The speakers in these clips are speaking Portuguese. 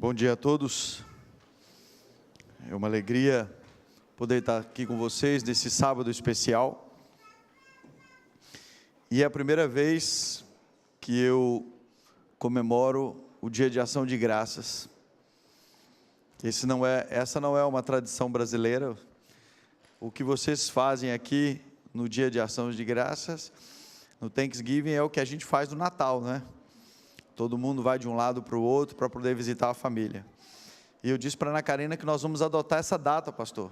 Bom dia a todos, é uma alegria poder estar aqui com vocês nesse sábado especial, e é a primeira vez que eu comemoro o Dia de Ação de Graças. Essa não é uma tradição brasileira. O que vocês fazem aqui no Dia de Ação de Graças, no Thanksgiving, é o que a gente faz no Natal, né? Todo mundo vai de um lado para o outro para poder visitar a família. E eu disse para a Ana Karina que nós vamos adotar essa data, pastor,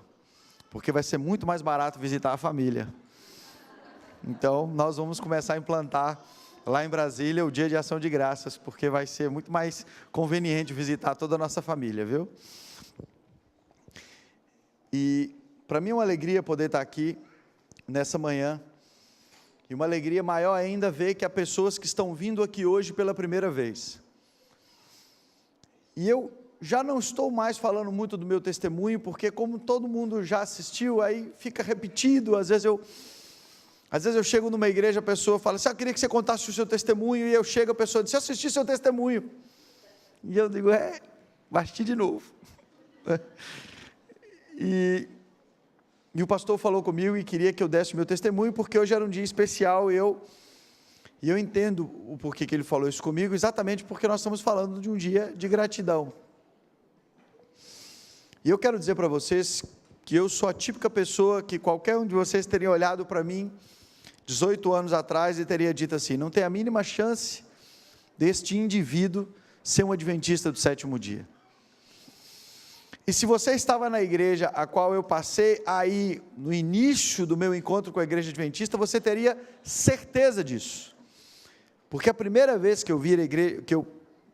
porque vai ser muito mais barato visitar a família. Então, nós vamos começar a implantar lá em Brasília o Dia de Ação de Graças, porque vai ser muito mais conveniente visitar toda a nossa família, viu? E para mim é uma alegria poder estar aqui nessa manhã, e uma alegria maior ainda ver que há pessoas que estão vindo aqui hoje pela primeira vez. E eu já não estou mais falando muito do meu testemunho, porque como todo mundo já assistiu, aí fica repetido. Às vezes eu chego numa igreja, a pessoa fala assim: eu queria que você contasse o seu testemunho, e eu chego, a pessoa diz: eu assisti seu testemunho. E eu digo: vai assistir de novo. E o pastor falou comigo e queria que eu desse o meu testemunho, porque hoje era um dia especial, e eu entendo o porquê que ele falou isso comigo, exatamente porque nós estamos falando de um dia de gratidão. E eu quero dizer para vocês que eu sou a típica pessoa que qualquer um de vocês teria olhado para mim 18 anos atrás e teria dito assim: não tem a mínima chance deste indivíduo ser um adventista do sétimo dia. E se você estava na igreja a qual eu passei aí no início do meu encontro com a igreja adventista, você teria certeza disso. Porque a primeira vez que eu vi a igreja, que eu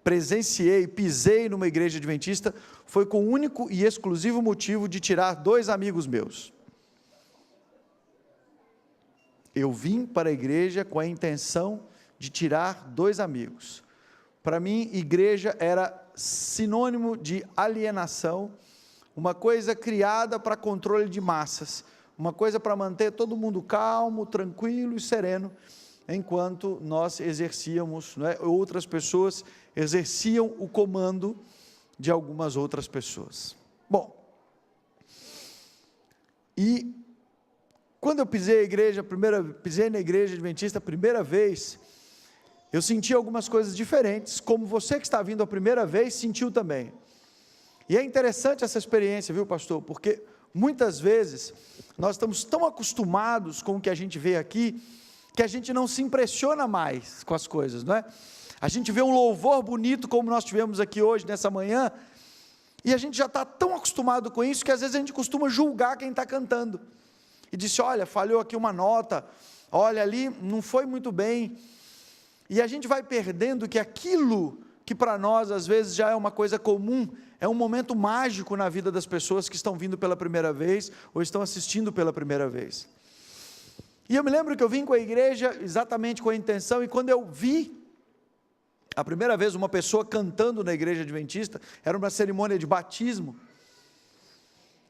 presenciei, pisei numa igreja adventista, foi com o único e exclusivo motivo de tirar 2 amigos meus. Eu vim para a igreja com a intenção de tirar 2 amigos. Para mim, igreja era sinônimo de alienação, uma coisa criada para controle de massas, uma coisa para manter todo mundo calmo, tranquilo e sereno, enquanto nós exercíamos, outras pessoas exerciam o comando de algumas outras pessoas. Bom, e quando eu pisei na igreja adventista a primeira vez, eu senti algumas coisas diferentes, como você que está vindo a primeira vez sentiu também. E é interessante essa experiência, viu, pastor? Porque muitas vezes nós estamos tão acostumados com o que a gente vê aqui, que a gente não se impressiona mais com as coisas, não é? A gente vê um louvor bonito como nós tivemos aqui hoje, nessa manhã, e a gente já está tão acostumado com isso, que às vezes a gente costuma julgar quem está cantando. E disse: olha, falhou aqui uma nota, olha ali, não foi muito bem. E a gente vai perdendo que aquilo que para nós às vezes já é uma coisa comum, é um momento mágico na vida das pessoas que estão vindo pela primeira vez, ou estão assistindo pela primeira vez. E eu me lembro que eu vim com a igreja exatamente com a intenção, e quando eu vi a primeira vez uma pessoa cantando na igreja adventista, era uma cerimônia de batismo,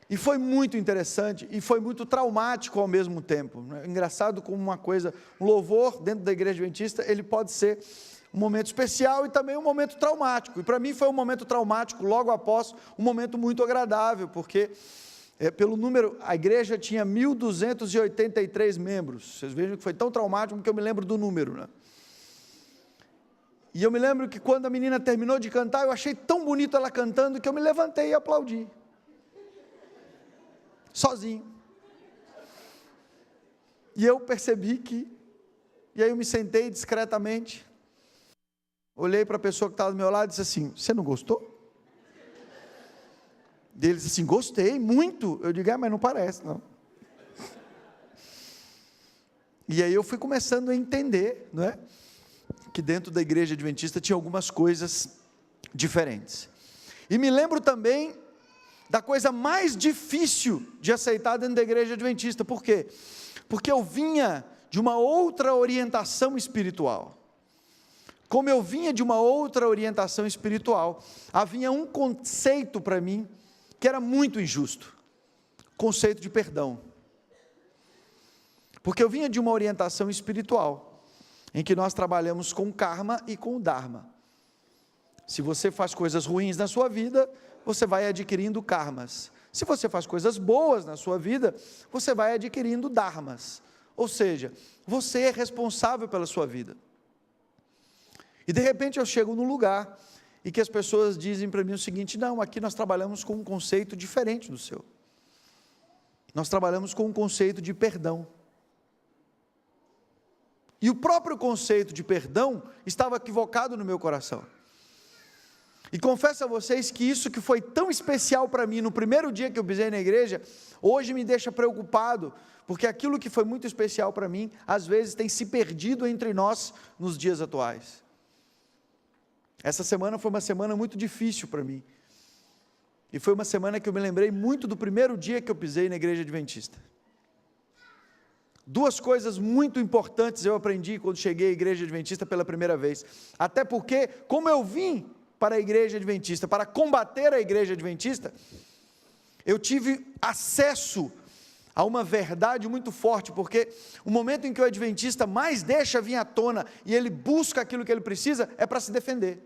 e foi muito interessante, e foi muito traumático ao mesmo tempo. Engraçado como uma coisa, um louvor dentro da igreja adventista, ele pode ser um momento especial e também um momento traumático, e para mim foi um momento traumático, logo após um momento muito agradável, porque pelo número, a igreja tinha 1.283 membros, vocês vejam que foi tão traumático que eu me lembro do número, né? E eu me lembro que quando a menina terminou de cantar, eu achei tão bonito ela cantando, que eu me levantei e aplaudi, sozinho. E eu percebi e aí eu me sentei discretamente, olhei para a pessoa que estava do meu lado e disse assim: você não gostou? E ele disse assim: gostei, muito. Eu digo: mas não parece, não. E aí eu fui começando a entender, não é? Que dentro da igreja adventista tinha algumas coisas diferentes. E me lembro também da coisa mais difícil de aceitar dentro da igreja adventista. Por quê? Porque eu vinha de uma outra orientação espiritual. Como eu vinha de uma outra orientação espiritual, havia um conceito para mim que era muito injusto: conceito de perdão. Porque eu vinha de uma orientação espiritual, em que nós trabalhamos com karma e com dharma. Se você faz coisas ruins na sua vida, você vai adquirindo karmas. Se você faz coisas boas na sua vida, você vai adquirindo dharmas. Ou seja, você é responsável pela sua vida. E de repente eu chego num lugar e que as pessoas dizem para mim o seguinte: não, aqui nós trabalhamos com um conceito diferente do seu. Nós trabalhamos com um conceito de perdão. E o próprio conceito de perdão estava equivocado no meu coração. E confesso a vocês que isso que foi tão especial para mim no primeiro dia que eu pisei na igreja, hoje me deixa preocupado, porque aquilo que foi muito especial para mim, às vezes tem se perdido entre nós nos dias atuais. Essa semana foi uma semana muito difícil para mim, e foi uma semana que eu me lembrei muito do primeiro dia que eu pisei na igreja adventista. Duas coisas muito importantes eu aprendi quando cheguei à igreja adventista pela primeira vez, até porque, como eu vim para a igreja adventista, para combater a igreja adventista, eu tive acesso a uma verdade muito forte, porque o momento em que o adventista mais deixa vir à tona, e ele busca aquilo que ele precisa, é para se defender.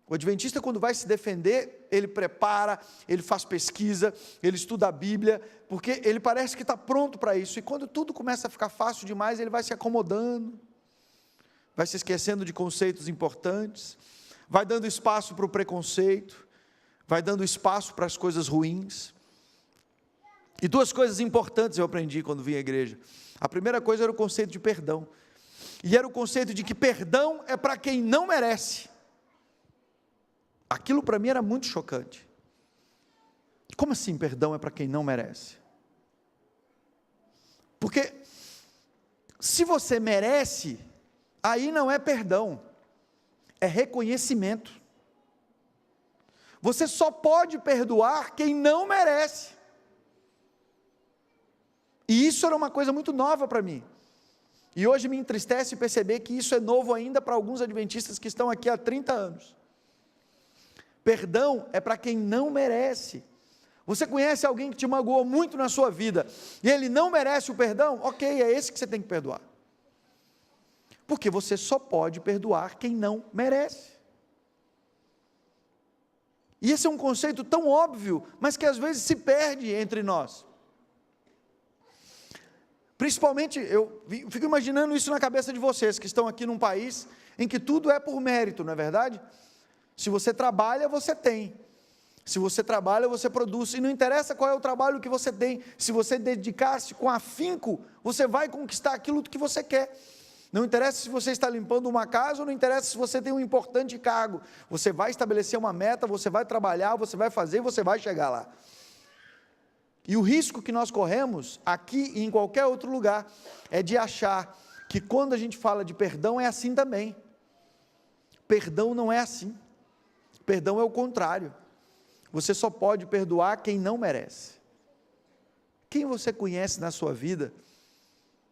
O adventista, quando vai se defender, ele prepara, ele faz pesquisa, ele estuda a Bíblia, porque ele parece que está pronto para isso, e quando tudo começa a ficar fácil demais, ele vai se acomodando, vai se esquecendo de conceitos importantes, vai dando espaço para o preconceito, vai dando espaço para as coisas ruins. E duas coisas importantes eu aprendi quando vim à igreja. A primeira coisa era o conceito de perdão, e era o conceito de que perdão é para quem não merece. Aquilo para mim era muito chocante. Como assim perdão é para quem não merece? Porque se você merece, aí não é perdão, é reconhecimento. Você só pode perdoar quem não merece. E isso era uma coisa muito nova para mim. E hoje me entristece perceber que isso é novo ainda para alguns adventistas que estão aqui há 30 anos. Perdão é para quem não merece. Você conhece alguém que te magoou muito na sua vida, e ele não merece o perdão? Ok, é esse que você tem que perdoar. Porque você só pode perdoar quem não merece. E esse é um conceito tão óbvio, mas que às vezes se perde entre nós. Principalmente, eu fico imaginando isso na cabeça de vocês, que estão aqui num país em que tudo é por mérito, não é verdade? Se você trabalha, você tem. Se você trabalha, você produz. E não interessa qual é o trabalho que você tem, se você dedicar-se com afinco, você vai conquistar aquilo que você quer. Não interessa se você está limpando uma casa, ou não interessa se você tem um importante cargo. Você vai estabelecer uma meta, você vai trabalhar, você vai fazer, você vai chegar lá. E o risco que nós corremos, aqui e em qualquer outro lugar, é de achar que quando a gente fala de perdão, é assim também. Perdão não é assim. Perdão é o contrário. Você só pode perdoar quem não merece. Quem você conhece na sua vida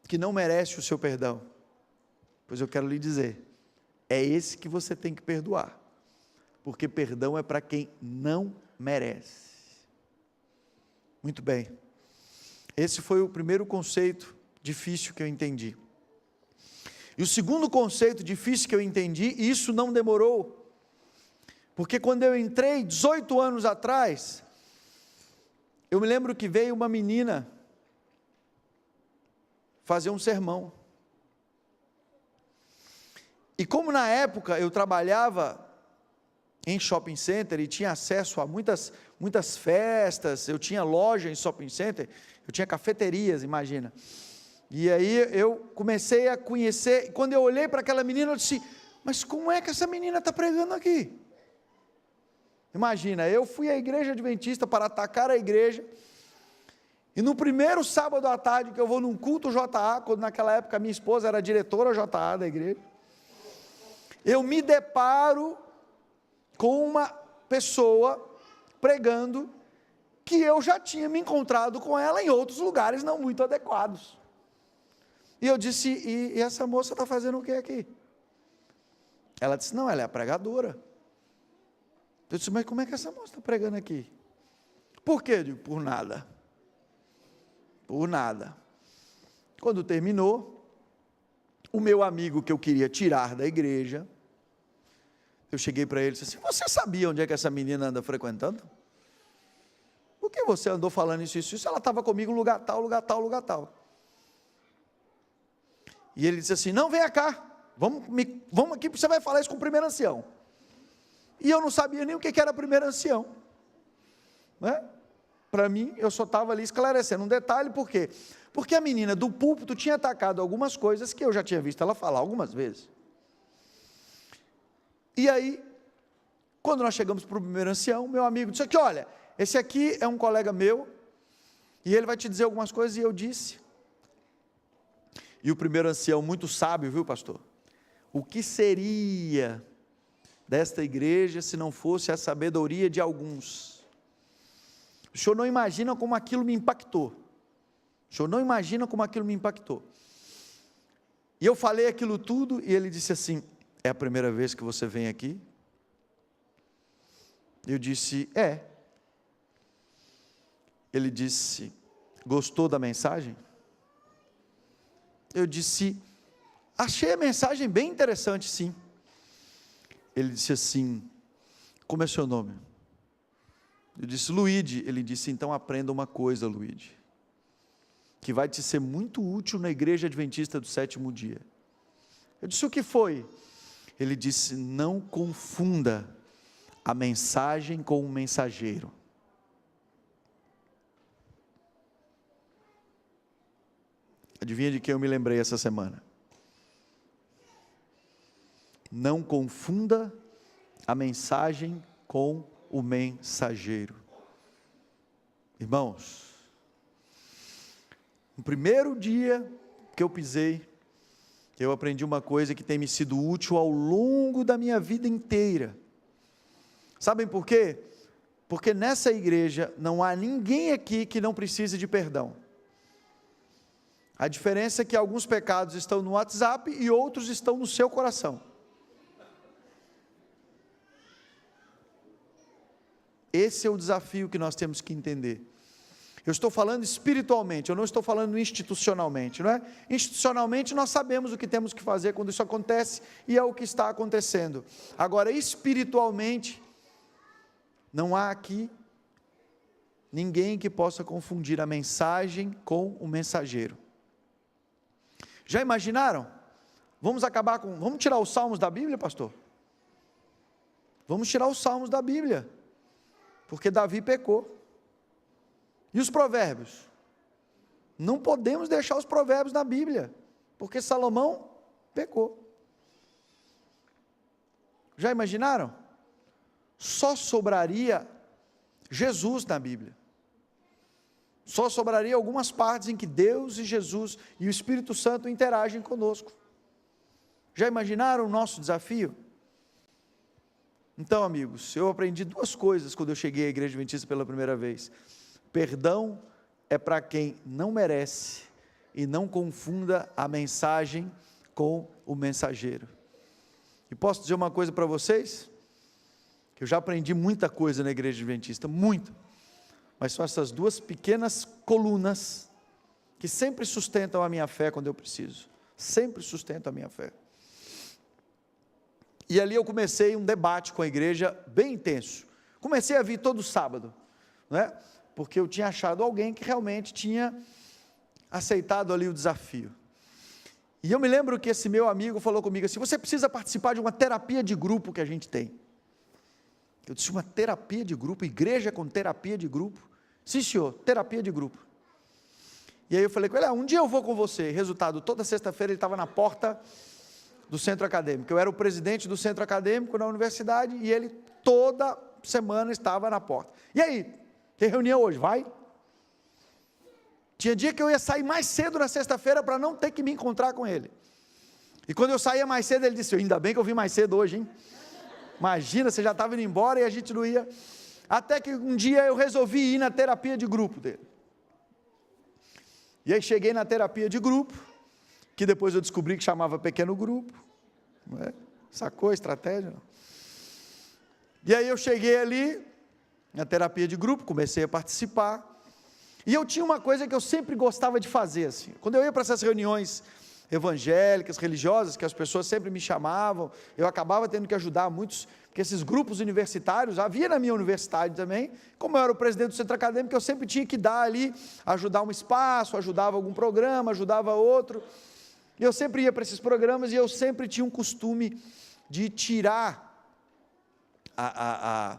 que não merece o seu perdão? Pois eu quero lhe dizer, é esse que você tem que perdoar, porque perdão é para quem não merece. Muito bem, esse foi o primeiro conceito difícil que eu entendi. E o segundo conceito difícil que eu entendi, e isso não demorou, porque quando eu entrei 18 anos atrás, eu me lembro que veio uma menina fazer um sermão. E como na época eu trabalhava em shopping center e tinha acesso a muitas festas, eu tinha loja em shopping center, eu tinha cafeterias, imagina. E aí eu comecei a conhecer, e quando eu olhei para aquela menina, eu disse, mas como é que essa menina está pregando aqui? Imagina, eu fui à igreja adventista para atacar a igreja, e no primeiro sábado à tarde que eu vou num culto JA, quando naquela época minha esposa era diretora JA da igreja, eu me deparo com uma pessoa pregando que eu já tinha me encontrado com ela em outros lugares não muito adequados. E eu disse, e essa moça está fazendo o que aqui? Ela disse, não, ela é a pregadora. Eu disse, mas como é que essa moça está pregando aqui? Por quê? Eu digo, por nada. Por nada. Quando terminou, o meu amigo que eu queria tirar da igreja, eu cheguei para ele e disse assim: você sabia onde é que essa menina anda frequentando? Por que você andou falando isso? Ela estava comigo em lugar tal, lugar tal, lugar tal. E ele disse assim: não, venha cá, vamos aqui, você vai falar isso com o primeiro ancião. E eu não sabia nem o que era primeiro ancião, né? Para mim, eu só estava ali esclarecendo um detalhe. Por quê? Porque a menina do púlpito tinha atacado algumas coisas que eu já tinha visto ela falar algumas vezes. E aí, quando nós chegamos para o primeiro ancião, meu amigo disse aqui: olha, esse aqui é um colega meu, e ele vai te dizer algumas coisas. E eu disse, e o primeiro ancião, muito sábio, viu, pastor? O que seria desta igreja se não fosse a sabedoria de alguns? O senhor não imagina como aquilo me impactou. O senhor não imagina como aquilo me impactou. E eu falei aquilo tudo, e ele disse assim: é a primeira vez que você vem aqui? Eu disse: é. Ele disse: gostou da mensagem? Eu disse: achei a mensagem bem interessante, sim. Ele disse assim: como é seu nome? Eu disse: Luíde. Ele disse: então aprenda uma coisa, Luíde, que vai te ser muito útil na igreja adventista do sétimo dia. Eu disse: o que foi? Ele disse: não confunda a mensagem com o mensageiro. Adivinha de quem eu me lembrei essa semana? Não confunda a mensagem com o mensageiro. Irmãos, no primeiro dia que eu pisei, eu aprendi uma coisa que tem me sido útil ao longo da minha vida inteira. Sabem por quê? Porque nessa igreja não há ninguém aqui que não precise de perdão. A diferença é que alguns pecados estão no WhatsApp e outros estão no seu coração. Esse é o desafio que nós temos que entender. Eu estou falando espiritualmente, eu não estou falando institucionalmente, não é? Institucionalmente nós sabemos o que temos que fazer quando isso acontece, e é o que está acontecendo. Agora, espiritualmente, não há aqui ninguém que possa confundir a mensagem com o mensageiro. Já imaginaram? Vamos tirar os salmos da Bíblia, pastor? Vamos tirar os salmos da Bíblia, porque Davi pecou. E os provérbios? Não podemos deixar os provérbios na Bíblia, porque Salomão pecou. Já imaginaram? Só sobraria Jesus na Bíblia. Só sobraria algumas partes em que Deus e Jesus e o Espírito Santo interagem conosco. Já imaginaram o nosso desafio? Então, amigos, eu aprendi duas coisas quando eu cheguei à Igreja Adventista pela primeira vez. Perdão é para quem não merece, e não confunda a mensagem com o mensageiro. E posso dizer uma coisa para vocês? Que eu já aprendi muita coisa na Igreja Adventista, muito. Mas são essas duas pequenas colunas que sempre sustentam a minha fé quando eu preciso. Sempre sustentam a minha fé. E ali eu comecei um debate com a igreja bem intenso. Comecei a vir todo sábado, né? Porque eu tinha achado alguém que realmente tinha aceitado ali o desafio. E eu me lembro que esse meu amigo falou comigo assim: você precisa participar de uma terapia de grupo que a gente tem. Eu disse: uma terapia de grupo? Igreja com terapia de grupo? Sim, senhor, terapia de grupo. E aí eu falei com ele: um dia eu vou com você. Resultado, toda sexta-feira ele estava na porta do centro acadêmico. Eu era o presidente do centro acadêmico na universidade, e ele toda semana estava na porta. E aí, tem reunião hoje? Vai? Tinha dia que eu ia sair mais cedo na sexta-feira para não ter que me encontrar com ele. E quando eu saía mais cedo, ele disse: ainda bem que eu vim mais cedo hoje, hein? Imagina, você já estava indo embora e a gente não ia. Até que um dia eu resolvi ir na terapia de grupo dele. E aí cheguei na terapia de grupo, que depois eu descobri que chamava pequeno grupo, não é? Sacou a estratégia? Não? E aí eu cheguei ali, na terapia de grupo, comecei a participar, e eu tinha uma coisa que eu sempre gostava de fazer, assim, quando eu ia para essas reuniões evangélicas, religiosas, que as pessoas sempre me chamavam, eu acabava tendo que ajudar muitos, porque esses grupos universitários, havia na minha universidade também, como eu era o presidente do centro acadêmico, eu sempre tinha que dar ali, ajudar um espaço, ajudava algum programa, ajudava outro, e eu sempre ia para esses programas, e eu sempre tinha um costume de tirar a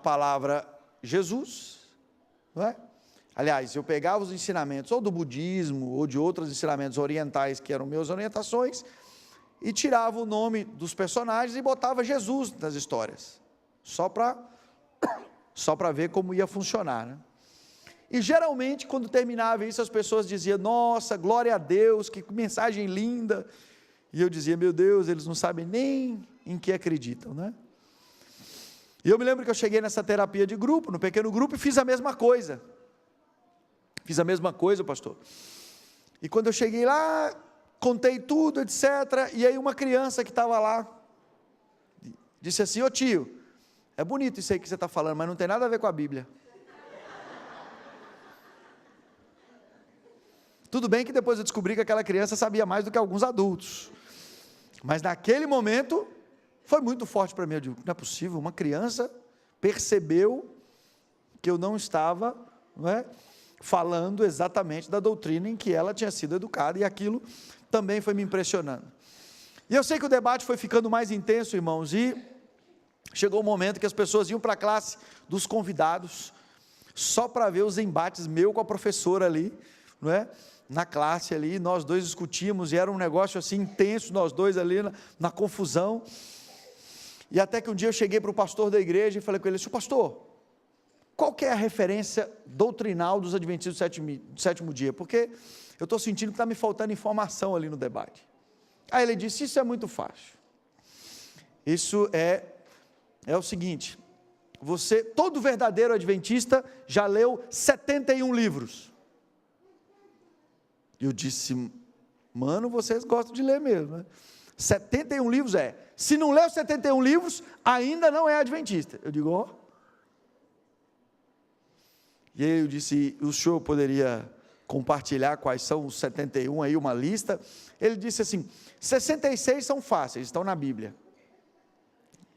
palavra Jesus, não é? Aliás, eu pegava os ensinamentos, ou do budismo, ou de outros ensinamentos orientais, que eram minhas orientações, e tirava o nome dos personagens e botava Jesus nas histórias, só para ver como ia funcionar, né? E geralmente, quando terminava isso, as pessoas diziam, nossa, glória a Deus, que mensagem linda, e eu dizia, meu Deus, eles não sabem nem em que acreditam, né? E eu me lembro que eu cheguei nessa terapia de grupo, no pequeno grupo, e fiz a mesma coisa, pastor, e quando eu cheguei lá, contei tudo, etc, e aí uma criança que estava lá, disse assim, ô tio, é bonito isso aí que você está falando, mas não tem nada a ver com a Bíblia. Tudo bem que depois eu descobri que aquela criança sabia mais do que alguns adultos, mas naquele momento, foi muito forte para mim. Eu digo, não é possível, uma criança percebeu que eu não estava, não é, falando exatamente da doutrina em que ela tinha sido educada, e aquilo também foi me impressionando. E eu sei que o debate foi ficando mais intenso, irmãos, e chegou o momento que as pessoas iam para a classe dos convidados, só para ver os embates meu com a professora ali, não é? Na classe ali, nós dois discutimos, e era um negócio assim intenso, nós dois ali na confusão, e até que um dia eu cheguei para o pastor da igreja e falei com ele, senhor pastor, qual que é a referência doutrinal dos adventistas do sétimo dia? Porque eu estou sentindo que está me faltando informação ali no debate. Aí ele disse, isso é muito fácil, isso é o seguinte, todo verdadeiro adventista já leu 71 livros, e eu disse, mano, vocês gostam de ler mesmo, né? 71 livros se não leu 71 livros, ainda não é adventista. Eu digo, ó. E aí eu disse, o senhor poderia compartilhar quais são os 71 aí, uma lista? Ele disse assim, 66 são fáceis, estão na Bíblia.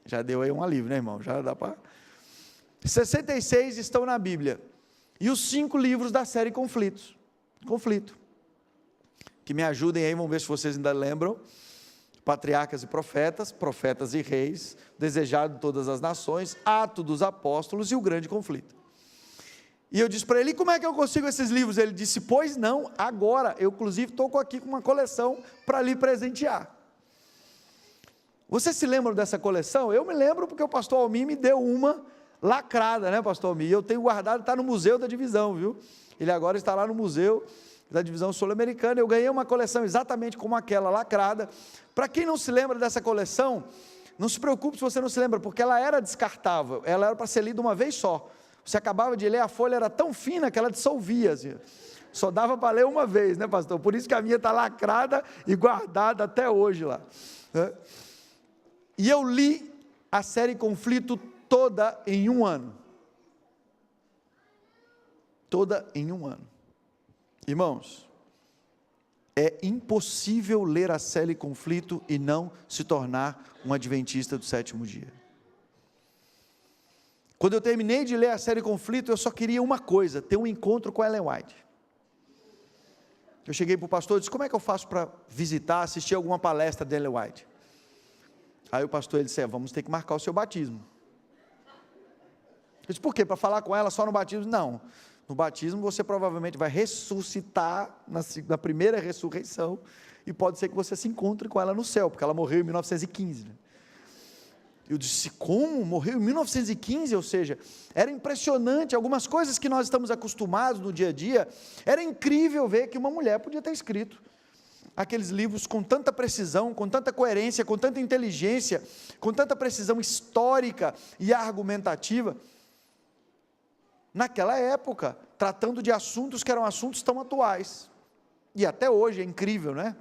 Já deu aí um alívio, né, irmão? Já dá para... 66 estão na Bíblia. E os 5 livros da série Conflito. Que me ajudem aí, vamos ver se vocês ainda lembram. Patriarcas e profetas, profetas e reis, desejado de todas as nações, Atos dos Apóstolos e o grande conflito. E eu disse para ele, como é que eu consigo esses livros? Ele disse, pois não, agora, eu inclusive estou aqui com uma coleção para lhe presentear. Você se lembra dessa coleção? Eu me lembro porque o pastor Almir me deu uma lacrada, né, pastor Almir? Eu tenho guardado, está no museu da divisão, viu? Ele agora está lá no museu da divisão sul-americana. Eu ganhei uma coleção exatamente como aquela, lacrada. Para quem não se lembra dessa coleção, não se preocupe se você não se lembra, porque ela era descartável, ela era para ser lida uma vez só. Você acabava de ler, a folha era tão fina que ela dissolvia, assim. Só dava para ler uma vez, né, pastor? Por isso que a minha está lacrada e guardada até hoje lá, né? E eu li a série Conflito toda em um ano. Toda em um ano. Irmãos, é impossível ler a série Conflito e não se tornar um adventista do sétimo dia. Quando eu terminei de ler a série Conflito, eu só queria uma coisa, ter um encontro com Ellen White. Eu cheguei para o pastor e disse, como é que eu faço para visitar, assistir alguma palestra de Ellen White? Aí o pastor ele disse, vamos ter que marcar o seu batismo. Eu disse, por quê? Para falar com ela só no batismo? Não. No batismo você provavelmente vai ressuscitar na primeira ressurreição, e pode ser que você se encontre com ela no céu, porque ela morreu em 1915. Né? Eu disse, como? Morreu em 1915? Ou seja, era impressionante, algumas coisas que nós estamos acostumados no dia a dia, era incrível ver que uma mulher podia ter escrito aqueles livros com tanta precisão, com tanta coerência, com tanta inteligência, com tanta precisão histórica e argumentativa, naquela época, tratando de assuntos que eram assuntos tão atuais, e até hoje é incrível, né?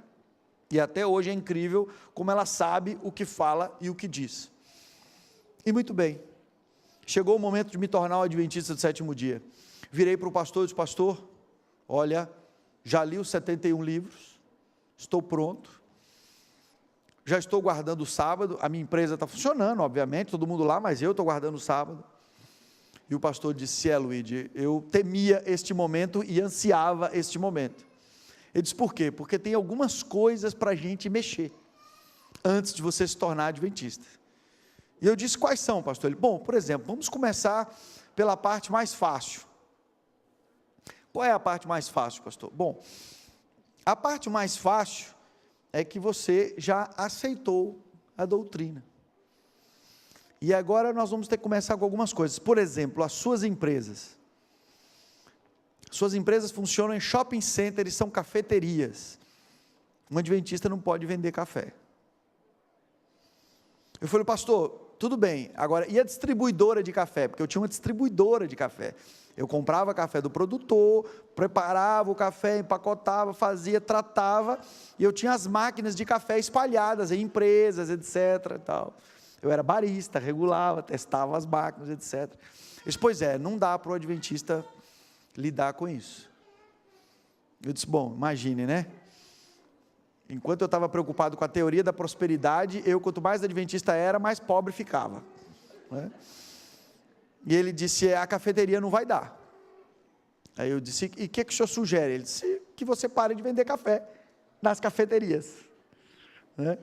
E até hoje é incrível como ela sabe o que fala e o que diz. E muito bem, chegou o momento de me tornar um adventista do sétimo dia. Virei para o pastor e disse, pastor, olha, já li os 71 livros, estou pronto, já estou guardando o sábado, a minha empresa está funcionando, obviamente, todo mundo lá, mas eu estou guardando o sábado. E o pastor disse: Luigi, eu temia este momento e ansiava este momento. Ele disse: por quê? Porque tem algumas coisas para a gente mexer, antes de você se tornar adventista. E eu disse: quais são, pastor? Ele: bom, por exemplo, vamos começar pela parte mais fácil. Qual é a parte mais fácil, pastor? Bom, a parte mais fácil é que você já aceitou a doutrina. E agora nós vamos ter que começar com algumas coisas. Por exemplo, as suas empresas. Suas empresas funcionam em shopping centers, são cafeterias. Um adventista não pode vender café. Eu falei: pastor, tudo bem, agora, e a distribuidora de café? Porque eu tinha uma distribuidora de café. Eu comprava café do produtor, preparava o café, empacotava, fazia, tratava, e eu tinha as máquinas de café espalhadas em empresas, etc. E tal. Eu era barista, regulava, testava as máquinas, etc. Eu disse: pois é, não dá para o adventista lidar com isso. Eu disse: bom, imagine, né? Enquanto eu estava preocupado com a teoria da prosperidade, quanto mais adventista era, mais pobre ficava, né? E ele disse: a cafeteria não vai dar. Aí eu disse: e o que o senhor sugere? Ele disse: que você pare de vender café nas cafeterias, né?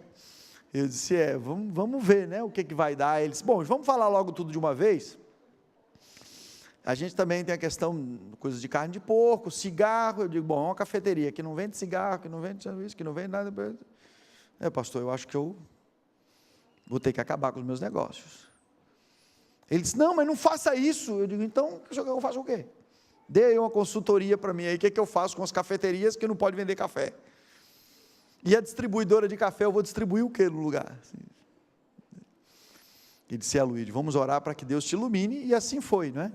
Eu disse: vamos ver, né, o que vai dar. Ele disse: bom, vamos falar logo tudo de uma vez. A gente também tem a questão, coisas de carne de porco, cigarro. Eu digo: bom, é uma cafeteria que não vende cigarro, que não vende sanduíche, que não vende nada. Pastor, eu acho que eu vou ter que acabar com os meus negócios. Ele disse: não, mas não faça isso. Eu digo: então, eu faço o quê? Dê aí uma consultoria para mim aí, o que eu faço com as cafeterias que não pode vender café? E a distribuidora de café, eu vou distribuir o quê no lugar? Ele disse: Luigi, vamos orar para que Deus te ilumine, e assim foi, não é?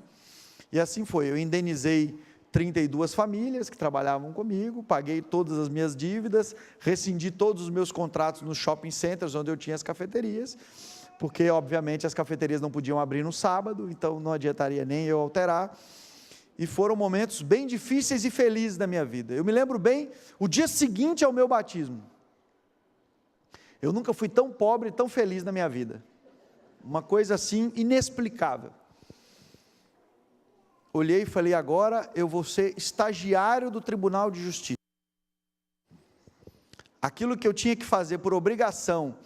E assim foi, eu indenizei 32 famílias que trabalhavam comigo, paguei todas as minhas dívidas, rescindi todos os meus contratos nos shopping centers, onde eu tinha as cafeterias, porque obviamente as cafeterias não podiam abrir no sábado, então não adiantaria nem eu alterar, e foram momentos bem difíceis e felizes da minha vida. Eu me lembro bem, o dia seguinte ao meu batismo, eu nunca fui tão pobre e tão feliz na minha vida, uma coisa assim inexplicável. Olhei e falei: agora eu vou ser estagiário do Tribunal de Justiça. Aquilo que eu tinha que fazer por obrigação,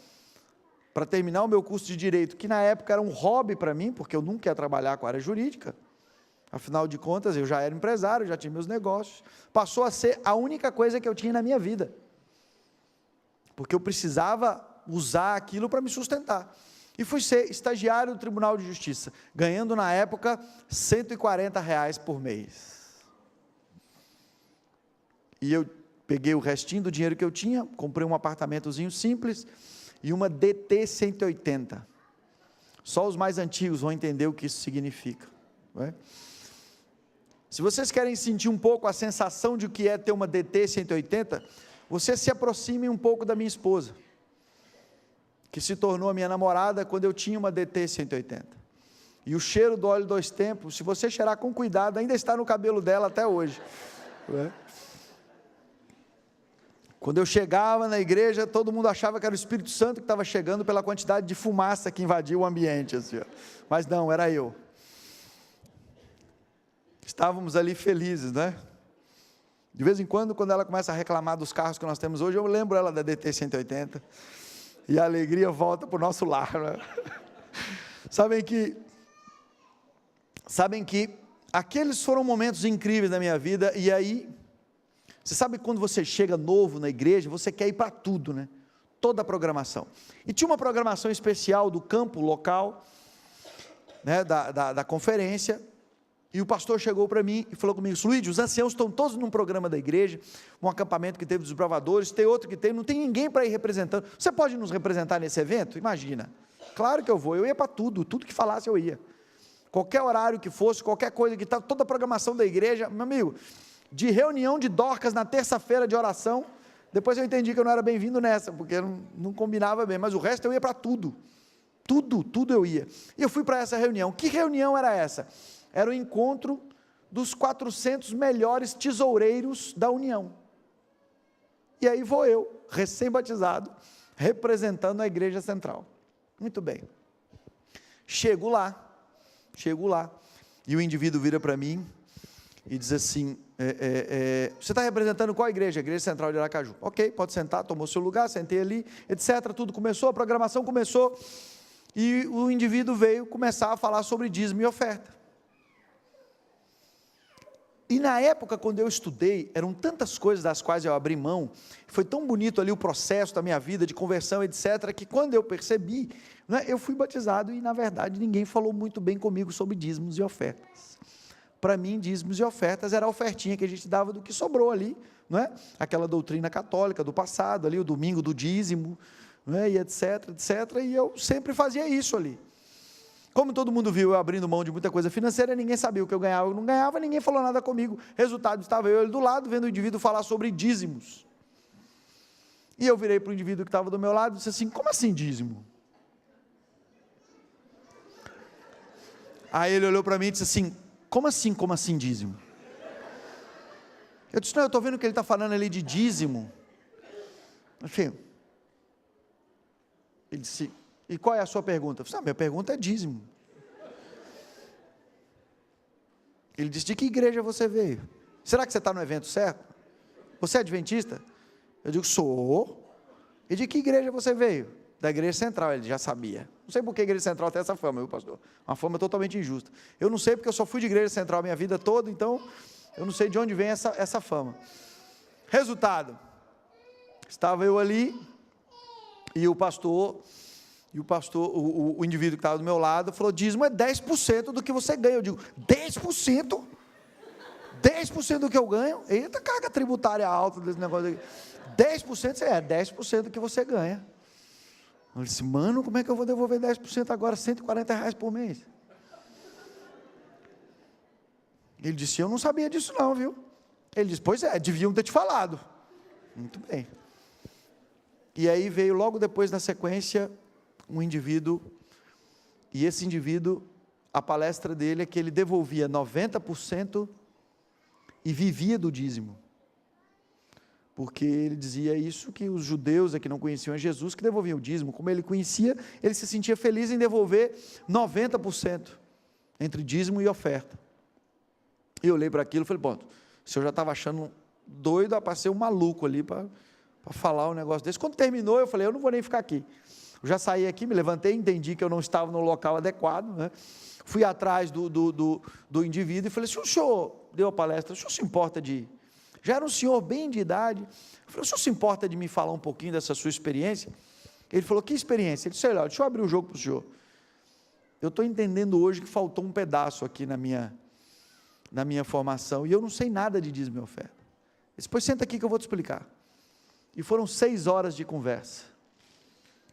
para terminar o meu curso de Direito, que na época era um hobby para mim, porque eu nunca ia trabalhar com a área jurídica, afinal de contas eu já era empresário, já tinha meus negócios, passou a ser a única coisa que eu tinha na minha vida, porque eu precisava usar aquilo para me sustentar. E fui ser estagiário do Tribunal de Justiça, ganhando na época R$140 por mês. E eu peguei o restinho do dinheiro que eu tinha, comprei um apartamentozinho simples e uma DT 180. Só os mais antigos vão entender o que isso significa, não é? Se vocês querem sentir um pouco a sensação de o que é ter uma DT 180, vocês se aproximem um pouco da minha esposa, que se tornou a minha namorada quando eu tinha uma DT 180, e o cheiro do óleo 2 tempos, se você cheirar com cuidado, ainda está no cabelo dela até hoje, né? Quando eu chegava na igreja, todo mundo achava que era o Espírito Santo que estava chegando, pela quantidade de fumaça que invadiu o ambiente, assim, mas não, era eu. Estávamos ali felizes, né? De vez em quando ela começa a reclamar dos carros que nós temos hoje, eu lembro ela da DT 180, e a alegria volta para o nosso lar, né? Sabem que aqueles foram momentos incríveis da minha vida. E aí, você sabe quando você chega novo na igreja, você quer ir para tudo, né? Toda a programação. E tinha uma programação especial do campo local, né, da conferência, e o pastor chegou para mim e falou comigo: Luigi, os anciãos estão todos num programa da igreja, um acampamento que teve dos bravadores, tem outro que tem, não tem ninguém para ir representando, você pode nos representar nesse evento? Imagina, claro que eu ia para tudo que falasse eu ia, qualquer horário que fosse, qualquer coisa que está, toda a programação da igreja, meu amigo, de reunião de Dorcas na terça-feira de oração, depois eu entendi que eu não era bem-vindo nessa, porque não combinava bem, mas o resto eu ia para tudo eu ia, e eu fui para essa reunião. Que reunião era essa? Era o encontro dos 400 melhores tesoureiros da União. E aí vou eu, recém-batizado, representando a igreja central. Muito bem. Chego lá, e o indivíduo vira para mim e diz assim, você está representando qual igreja? A Igreja Central de Aracaju. Ok, pode sentar, tomou seu lugar, sentei ali, etc. Tudo começou, a programação começou, e o indivíduo veio começar a falar sobre dízimo e oferta. E na época, quando eu estudei, eram tantas coisas das quais eu abri mão, foi tão bonito ali o processo da minha vida, de conversão, etc., que quando eu percebi, né, eu fui batizado e, na verdade, ninguém falou muito bem comigo sobre dízimos e ofertas. Para mim, dízimos e ofertas era a ofertinha que a gente dava do que sobrou ali, não é? Aquela doutrina católica do passado, ali, o domingo do dízimo, não é? E etc., e eu sempre fazia isso ali. Como todo mundo viu eu abrindo mão de muita coisa financeira, ninguém sabia o que eu ganhava ou não ganhava, ninguém falou nada comigo. Resultado, estava eu ali do lado, vendo o indivíduo falar sobre dízimos. E eu virei para o indivíduo que estava do meu lado e disse assim, como assim dízimo? Aí ele olhou para mim e disse assim, como assim dízimo? Eu disse, não, eu estou vendo que ele está falando ali de dízimo. Enfim, ele disse, e qual é a sua pergunta? Eu disse, minha pergunta é dízimo. Ele disse, de que igreja você veio? Será que você está no evento certo? Você é adventista? Eu digo, sou. E de que igreja você veio? Da Igreja Central. Ele já sabia. Não sei por que a Igreja Central tem essa fama, viu, pastor? Uma fama totalmente injusta. Eu não sei porque eu só fui de Igreja Central a minha vida toda, então eu não sei de onde vem essa fama. Resultado, estava eu ali, e o indivíduo que estava do meu lado falou, dízimo é 10% do que você ganha. Eu digo, 10%? 10% do que eu ganho? Eita, carga tributária alta desse negócio aqui. 10%, 10% do que você ganha. Eu disse, mano, como é que eu vou devolver 10% agora, R$140 por mês? Ele disse, eu não sabia disso não, viu? Ele disse, pois é, deviam ter te falado. Muito bem. E aí veio logo depois, na sequência, um indivíduo, e esse indivíduo, a palestra dele é que ele devolvia 90% e vivia do dízimo. Porque ele dizia isso, que os judeus que não conheciam a Jesus, que devolviam o dízimo, como ele conhecia, ele se sentia feliz em devolver 90%, entre dízimo e oferta. E eu olhei para aquilo e falei, bom, o senhor já estava achando doido para ser um maluco ali, para falar um negócio desse. Quando terminou, eu falei, eu não vou nem ficar aqui. Eu já saí aqui, me levantei, entendi que eu não estava no local adequado, né? Fui atrás do indivíduo e falei, se o senhor deu a palestra, o senhor se importa de... Já era um senhor bem de idade. Eu falei, o senhor se importa de me falar um pouquinho dessa sua experiência? Ele falou, que experiência? Ele disse, olha, deixa eu abrir o jogo para o senhor. Eu estou entendendo hoje que faltou um pedaço aqui na minha formação, e eu não sei nada de dízimo e oferta. Ele disse, pois senta aqui que eu vou te explicar. E foram 6 horas de conversa.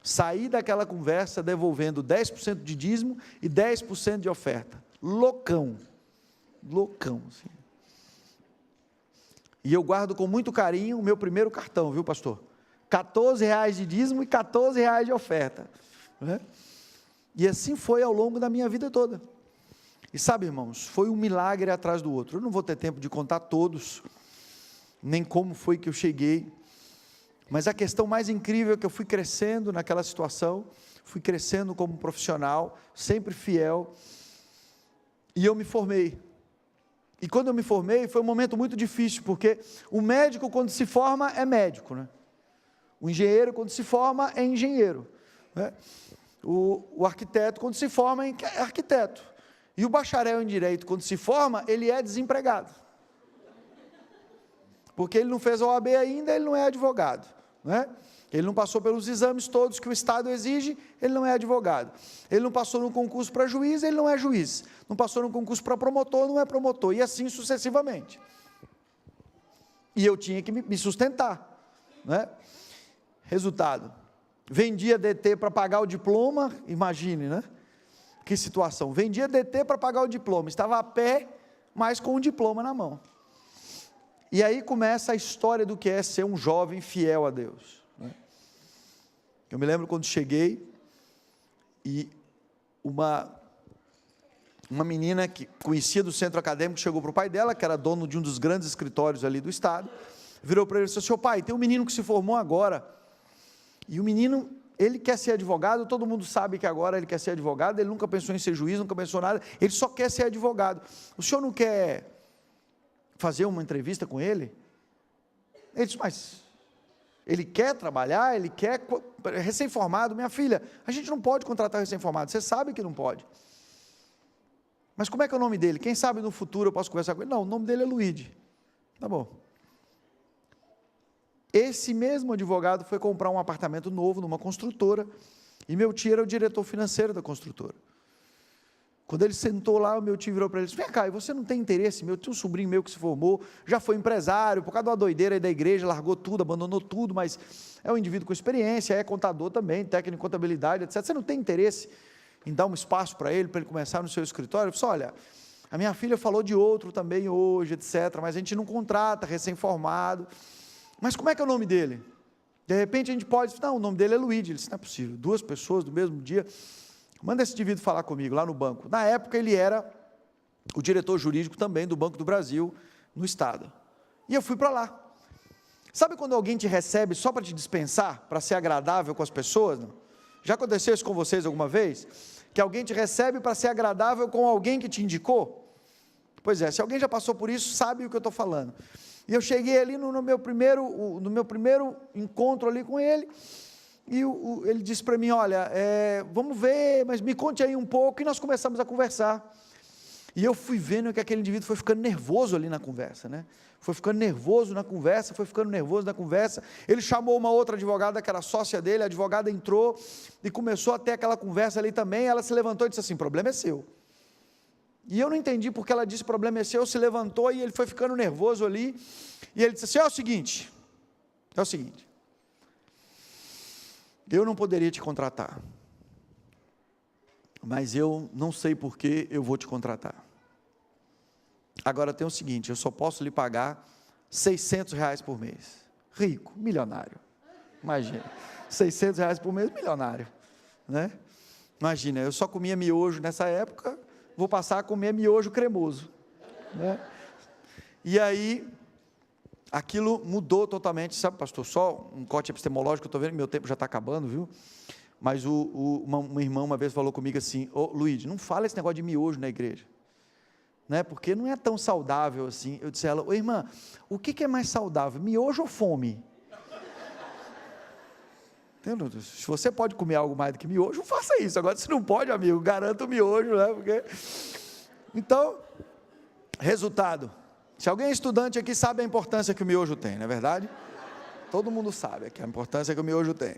Saí daquela conversa devolvendo 10% de dízimo e 10% de oferta. Loucão, assim. E eu guardo com muito carinho o meu primeiro cartão, viu, pastor? R$14 de dízimo e R$14 de oferta, né? E assim foi ao longo da minha vida toda. E sabe, irmãos, foi um milagre atrás do outro. Eu não vou ter tempo de contar todos, nem como foi que eu cheguei, mas a questão mais incrível é que eu fui crescendo naquela situação, fui crescendo como profissional, sempre fiel, e eu me formei. E quando eu me formei, foi um momento muito difícil, porque o médico, quando se forma, é médico, né? O engenheiro, quando se forma, é engenheiro, né? O arquiteto, quando se forma, é arquiteto. E o bacharel em direito, quando se forma, ele é desempregado. Porque ele não fez a OAB ainda, ele não é advogado, né? Ele não passou pelos exames todos que o Estado exige, ele não é advogado. Ele não passou num concurso para juiz, ele não é juiz. Não passou num concurso para promotor, não é promotor. E assim sucessivamente. E eu tinha que me sustentar, né? Resultado, vendia DT para pagar o diploma, imagine, né? Que situação. Vendia DT para pagar o diploma, estava a pé, mas com o diploma na mão. E aí começa a história do que é ser um jovem fiel a Deus. Eu me lembro quando cheguei, e uma uma menina que conhecia do centro acadêmico, chegou para o pai dela, que era dono de um dos grandes escritórios ali do estado, virou para ele e disse: seu pai, tem um menino que se formou agora, e o menino, ele quer ser advogado, todo mundo sabe que agora ele quer ser advogado, ele nunca pensou em ser juiz, nunca pensou nada, ele só quer ser advogado. O senhor não quer fazer uma entrevista com ele? Ele disse: mas ele quer trabalhar, ele quer, recém-formado, minha filha, a gente não pode contratar recém-formado, você sabe que não pode. Mas como é que é o nome dele? Quem sabe no futuro eu posso conversar com ele? Não, o nome dele é Luigi. Tá bom. Esse mesmo advogado foi comprar um apartamento novo numa construtora, e meu tio era o diretor financeiro da construtora. Quando ele sentou lá, o meu tio virou para ele e disse: vem cá, e você não tem interesse? Meu tio, um sobrinho meu que se formou, já foi empresário, por causa de uma doideira aí da igreja, largou tudo, abandonou tudo, mas é um indivíduo com experiência, é contador também, técnico em contabilidade, etc. Você não tem interesse em dar um espaço para ele começar no seu escritório? Eu disse: olha, a minha filha falou de outro também hoje, etc., mas a gente não contrata recém-formado. Mas como é que é o nome dele? De repente a gente pode, não, o nome dele é Luigi. Ele disse: não é possível, 2 pessoas do mesmo dia, manda esse indivíduo falar comigo lá no banco. Na época ele era o diretor jurídico também do Banco do Brasil, no estado, e eu fui para lá. Sabe quando alguém te recebe só para te dispensar, para ser agradável com as pessoas? Não? Já aconteceu isso com vocês alguma vez? Que alguém te recebe para ser agradável com alguém que te indicou? Pois é, se alguém já passou por isso, sabe o que eu estou falando. E eu cheguei ali no meu primeiro encontro ali com ele, e ele disse para mim: olha, vamos ver, mas me conte aí um pouco, e nós começamos a conversar. E eu fui vendo que aquele indivíduo foi ficando nervoso ali na conversa, né? Foi ficando nervoso na conversa, ele chamou uma outra advogada que era sócia dele, a advogada entrou, e começou a ter aquela conversa ali também, ela se levantou e disse assim: problema é seu. E eu não entendi porque ela disse: problema é seu, se levantou, e ele foi ficando nervoso ali, e ele disse assim: é o seguinte, eu não poderia te contratar, mas eu não sei por que eu vou te contratar. Agora tem o seguinte, eu só posso lhe pagar R$600 por mês. Rico, milionário, imagina, R$600 por mês, milionário, né? Imagina, eu só comia miojo nessa época, vou passar a comer miojo cremoso, né? E aí, aquilo mudou totalmente, sabe, pastor? Só um corte epistemológico, eu estou vendo que meu tempo já está acabando, viu? Mas uma irmã uma vez falou comigo assim: ô Luiz, não fala esse negócio de miojo na igreja, né? Porque não é tão saudável assim. Eu disse a ela: ô irmã, o que é mais saudável, miojo ou fome? Entendeu? Se você pode comer algo mais do que miojo, faça isso. Agora, se não pode, amigo, garanta o miojo, né? Porque... Então, resultado, se alguém é estudante aqui sabe a importância que o miojo tem, não é verdade? Todo mundo sabe a importância que o miojo tem.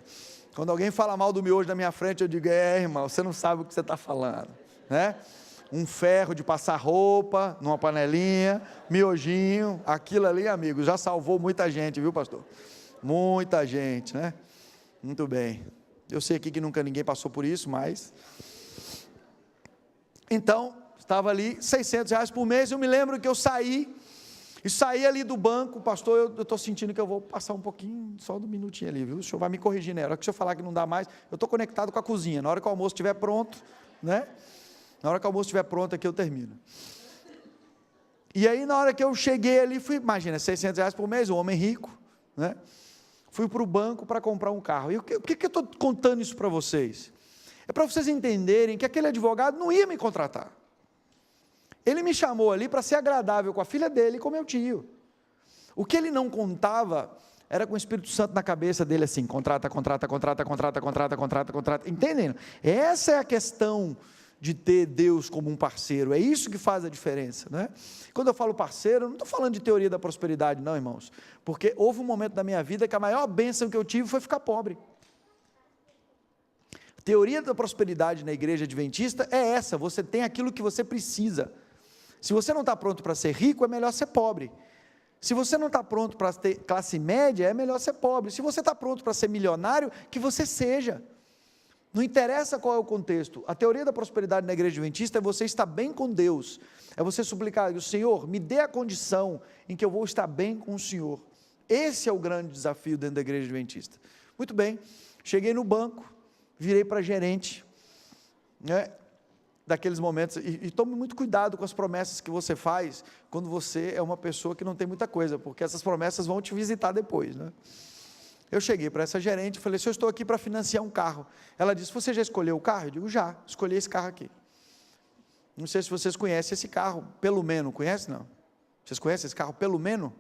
Quando alguém fala mal do miojo na minha frente, eu digo: irmão, você não sabe o que você está falando, né? Um ferro de passar roupa, numa panelinha, miojinho, aquilo ali, amigo, já salvou muita gente, viu, pastor? Muita gente, né? Muito bem, eu sei aqui que nunca ninguém passou por isso, mas... Então, estava ali, R$600 por mês, eu me lembro que eu saí ali do banco, pastor, eu estou sentindo que eu vou passar um pouquinho, só um minutinho ali, viu? O senhor vai me corrigir, né? Na hora que o senhor falar que não dá mais, eu estou conectado com a cozinha, na hora que o almoço estiver pronto, né? Na hora que o almoço estiver pronto aqui eu termino. E aí na hora que eu cheguei ali, imagina, R$600 por mês, um homem rico, né? Fui para o banco para comprar um carro. E o que eu estou contando isso para vocês? É para vocês entenderem que aquele advogado não ia me contratar. Ele me chamou ali para ser agradável com a filha dele e com meu tio. O que ele não contava era com o Espírito Santo na cabeça dele assim: contrata. Entendem? Essa é a questão de ter Deus como um parceiro, é isso que faz a diferença, né? Quando eu falo parceiro, eu não estou falando de teoria da prosperidade não, irmãos, porque houve um momento da minha vida que a maior bênção que eu tive foi ficar pobre. Teoria da prosperidade na igreja adventista é essa: você tem aquilo que você precisa. Se você não está pronto para ser rico, é melhor ser pobre. Se você não está pronto para ter classe média, é melhor ser pobre. Se você está pronto para ser milionário, que você seja. Não interessa qual é o contexto. A teoria da prosperidade na igreja adventista é você estar bem com Deus, é você suplicar: o Senhor, me dê a condição em que eu vou estar bem com o Senhor. Esse é o grande desafio dentro da igreja adventista. Muito bem, cheguei no banco, virei para gerente, né? daqueles momentos, e tome muito cuidado com as promessas que você faz, quando você é uma pessoa que não tem muita coisa, porque essas promessas vão te visitar depois, né? Eu cheguei para essa gerente e falei, se eu estou aqui para financiar um carro, ela disse, você já escolheu o carro? Eu digo, já, escolhi esse carro aqui. Não sei se vocês conhecem esse carro, pelo menos, conhece não? Vocês conhecem esse carro, pelo menos?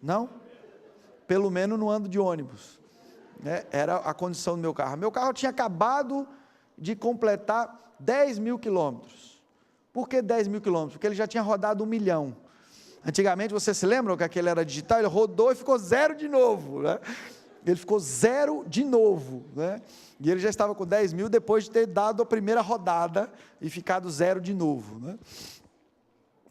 Não? Pelo menos não ando de ônibus, né? Era a condição do meu carro tinha acabado de completar 10 mil quilômetros. Por que 10 mil quilômetros? Porque ele já tinha rodado 1 milhão. Antigamente, vocês se lembram que aquele era digital? Ele rodou e ficou zero de novo, né? Ele ficou zero de novo, né? E ele já estava com 10 mil depois de ter dado a primeira rodada e ficado zero de novo, né?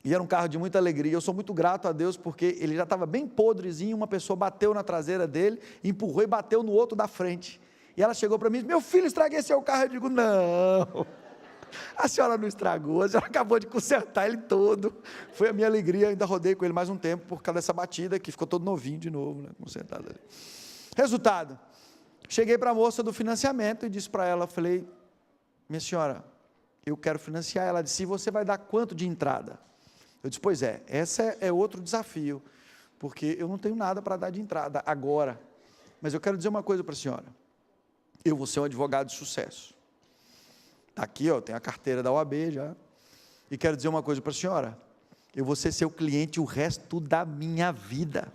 E era um carro de muita alegria. Eu sou muito grato a Deus, porque ele já estava bem podrezinho, uma pessoa bateu na traseira dele, empurrou e bateu no outro da frente. E ela chegou para mim e disse, meu filho, estraguei seu carro. Eu digo, não, a senhora não estragou, a senhora acabou de consertar ele todo. Foi a minha alegria, ainda rodei com ele mais um tempo, por causa dessa batida, que ficou todo novinho de novo, né, consertado ali. Resultado, cheguei para a moça do financiamento e disse para ela, falei, minha senhora, eu quero financiar. Ela disse, você vai dar quanto de entrada? Eu disse, pois é, esse é outro desafio, porque eu não tenho nada para dar de entrada agora, mas eu quero dizer uma coisa para a senhora, eu vou ser um advogado de sucesso, aqui ó, tenho a carteira da OAB já, e quero dizer uma coisa para a senhora, eu vou ser seu cliente o resto da minha vida.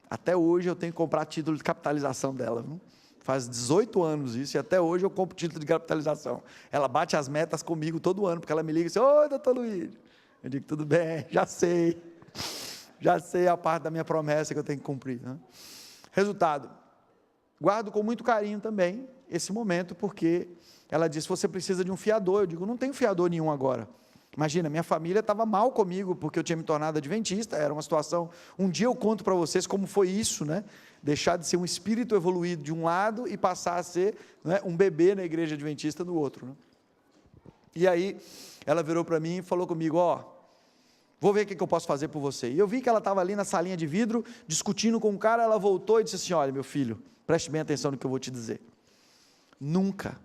Até hoje eu tenho que comprar título de capitalização dela, viu? Faz 18 anos isso, e até hoje eu compro título de capitalização. Ela bate as metas comigo todo ano, porque ela me liga e diz, oi, doutor Luiz. Eu digo, tudo bem, já sei a parte da minha promessa que eu tenho que cumprir, né? Resultado, guardo com muito carinho também esse momento, porque ela disse, você precisa de um fiador. Eu digo, não tenho fiador nenhum agora. Imagina, minha família estava mal comigo, porque eu tinha me tornado adventista, era uma situação, um dia eu conto para vocês como foi isso, né? Deixar de ser um espírito evoluído de um lado e passar a ser, né, um bebê na igreja adventista no outro, né? E aí, ela virou para mim e falou comigo, ó, vou ver o que eu posso fazer por você. E eu vi que ela estava ali na salinha de vidro, discutindo com um cara, ela voltou e disse assim, olha meu filho, preste bem atenção no que eu vou te dizer, nunca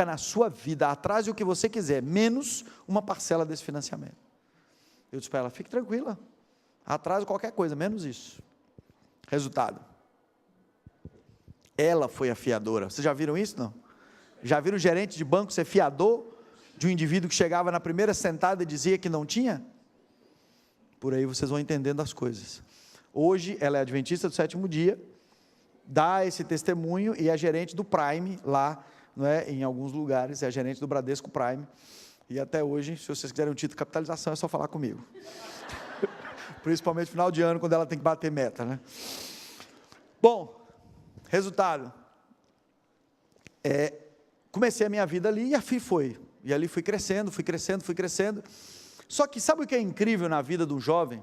na sua vida, atrase o que você quiser, menos uma parcela desse financiamento. Eu disse para ela, fique tranquila, atrase qualquer coisa, menos isso. Resultado, ela foi a fiadora. Vocês já viram isso, não? Já viram o gerente de banco ser fiador de um indivíduo que chegava na primeira sentada e dizia que não tinha? Por aí vocês vão entendendo as coisas. Hoje, ela é adventista do 7º dia, dá esse testemunho e é gerente do Prime, lá, não é, em alguns lugares, é gerente do Bradesco Prime, e até hoje, se vocês quiserem um título de capitalização, é só falar comigo. Principalmente no final de ano, quando ela tem que bater meta, né? Bom, resultado, comecei a minha vida ali, e assim foi, e ali fui crescendo, só que sabe o que é incrível na vida do jovem?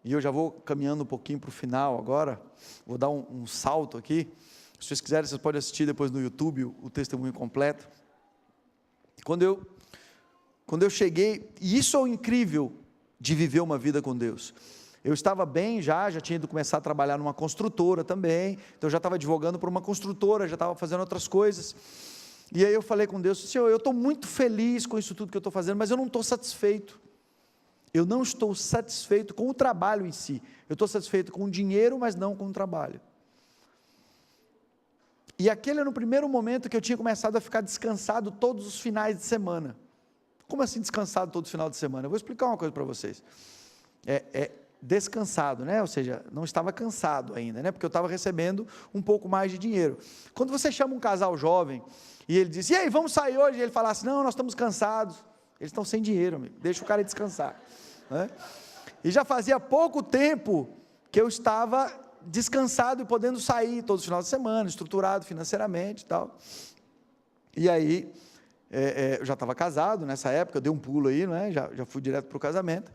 E eu já vou caminhando um pouquinho para o final agora, vou dar um salto aqui, se vocês quiserem, vocês podem assistir depois no YouTube o testemunho completo. Quando eu cheguei, e isso é o incrível de viver uma vida com Deus, eu estava bem já tinha ido começar a trabalhar numa construtora também, então eu já estava advogando para uma construtora, já estava fazendo outras coisas, e aí eu falei com Deus, Senhor, eu estou muito feliz com isso tudo que eu estou fazendo, mas eu não estou satisfeito, eu não estou satisfeito com o trabalho em si, eu estou satisfeito com o dinheiro, mas não com o trabalho. E aquele era o primeiro momento que eu tinha começado a ficar descansado todos os finais de semana. Como assim descansado todo final de semana? Eu vou explicar uma coisa para vocês. Descansado, né? Ou seja, não estava cansado ainda, né? Porque eu estava recebendo um pouco mais de dinheiro. Quando você chama um casal jovem, e ele diz, e aí, vamos sair hoje? E ele fala assim, não, nós estamos cansados. Eles estão sem dinheiro, amigo. Deixa o cara descansar, né? E já fazia pouco tempo que eu estava descansado e podendo sair todos os finais de semana, estruturado financeiramente e tal. E aí, eu já estava casado nessa época, eu dei um pulo aí, não é? Já fui direto para o casamento.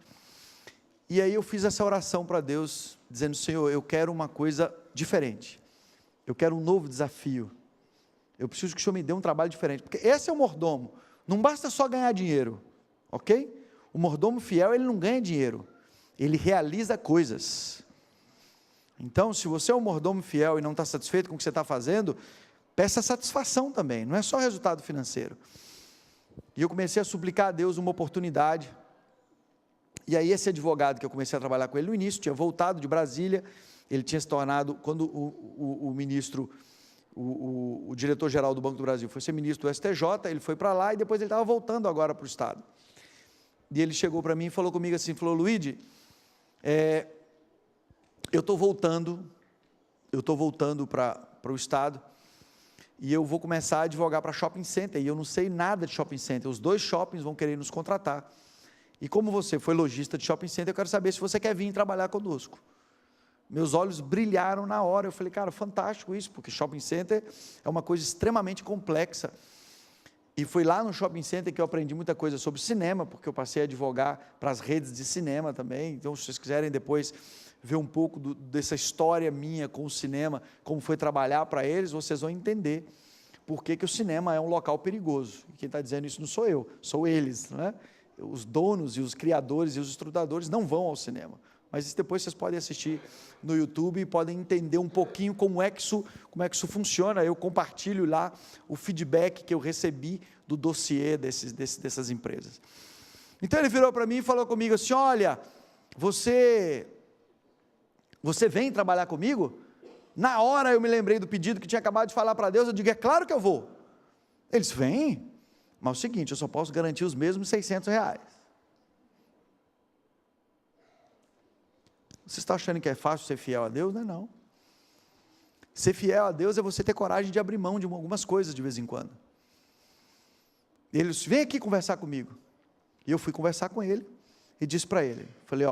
E aí eu fiz essa oração para Deus, dizendo, Senhor, eu quero uma coisa diferente, eu quero um novo desafio, eu preciso que o Senhor me dê um trabalho diferente, porque esse é o mordomo, não basta só ganhar dinheiro, ok? O mordomo fiel, ele não ganha dinheiro, ele realiza coisas. Então, se você é um mordomo fiel e não está satisfeito com o que você está fazendo, peça satisfação também, não é só resultado financeiro. E eu comecei a suplicar a Deus uma oportunidade. E aí esse advogado que eu comecei a trabalhar com ele no início, tinha voltado de Brasília, ele tinha se tornado, quando o ministro, o diretor-geral do Banco do Brasil foi ser ministro do STJ, ele foi para lá e depois ele estava voltando agora para o Estado. E ele chegou para mim e falou comigo assim, falou, Luigi, eu estou voltando para o Estado, e eu vou começar a advogar para shopping center, e eu não sei nada de shopping center, os 2 shoppings vão querer nos contratar, e como você foi lojista de shopping center, eu quero saber se você quer vir trabalhar conosco. Meus olhos brilharam na hora, eu falei, cara, fantástico isso, porque shopping center é uma coisa extremamente complexa, e foi lá no shopping center que eu aprendi muita coisa sobre cinema, porque eu passei a advogar para as redes de cinema também, então se vocês quiserem depois ver um pouco dessa história minha com o cinema, como foi trabalhar para eles, vocês vão entender por que o cinema é um local perigoso. E quem está dizendo isso não sou eu, sou eles, né? Os donos e os criadores e os estrutadores não vão ao cinema, mas isso depois vocês podem assistir no YouTube e podem entender um pouquinho como é que isso funciona. Eu compartilho lá o feedback que eu recebi do dossiê dessas empresas. Então ele virou para mim e falou comigo assim, olha, você vem trabalhar comigo? Na hora eu me lembrei do pedido que tinha acabado de falar para Deus, eu digo, é claro que eu vou. Ele disse, vem, mas é o seguinte, eu só posso garantir os mesmos R$600. Você está achando que é fácil ser fiel a Deus? Não é não. Ser fiel a Deus é você ter coragem de abrir mão de algumas coisas de vez em quando. Ele disse, vem aqui conversar comigo. E eu fui conversar com ele, e disse para ele, falei,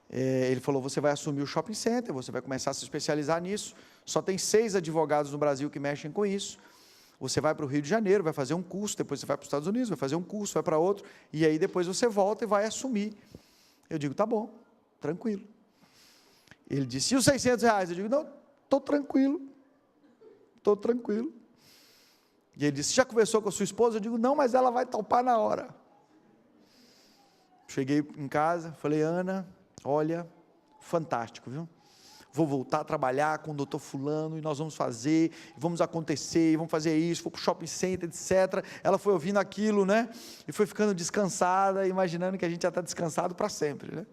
ele falou, você vai assumir o shopping center, você vai começar a se especializar nisso, só tem 6 advogados no Brasil que mexem com isso, você vai para o Rio de Janeiro, vai fazer um curso, depois você vai para os Estados Unidos, vai fazer um curso, vai para outro, e aí depois você volta e vai assumir. Eu digo, tá bom, tranquilo. Ele disse, e os R$600? Eu digo, não, estou tranquilo. E ele disse, já conversou com a sua esposa? Eu digo, não, mas ela vai topar na hora. Cheguei em casa, falei, Ana, olha, fantástico, viu? Vou voltar a trabalhar com o doutor fulano, e nós vamos fazer, vamos acontecer, vamos fazer isso, vou para o shopping center, etc. Ela foi ouvindo aquilo, né? E foi ficando descansada, imaginando que a gente já está descansado para sempre,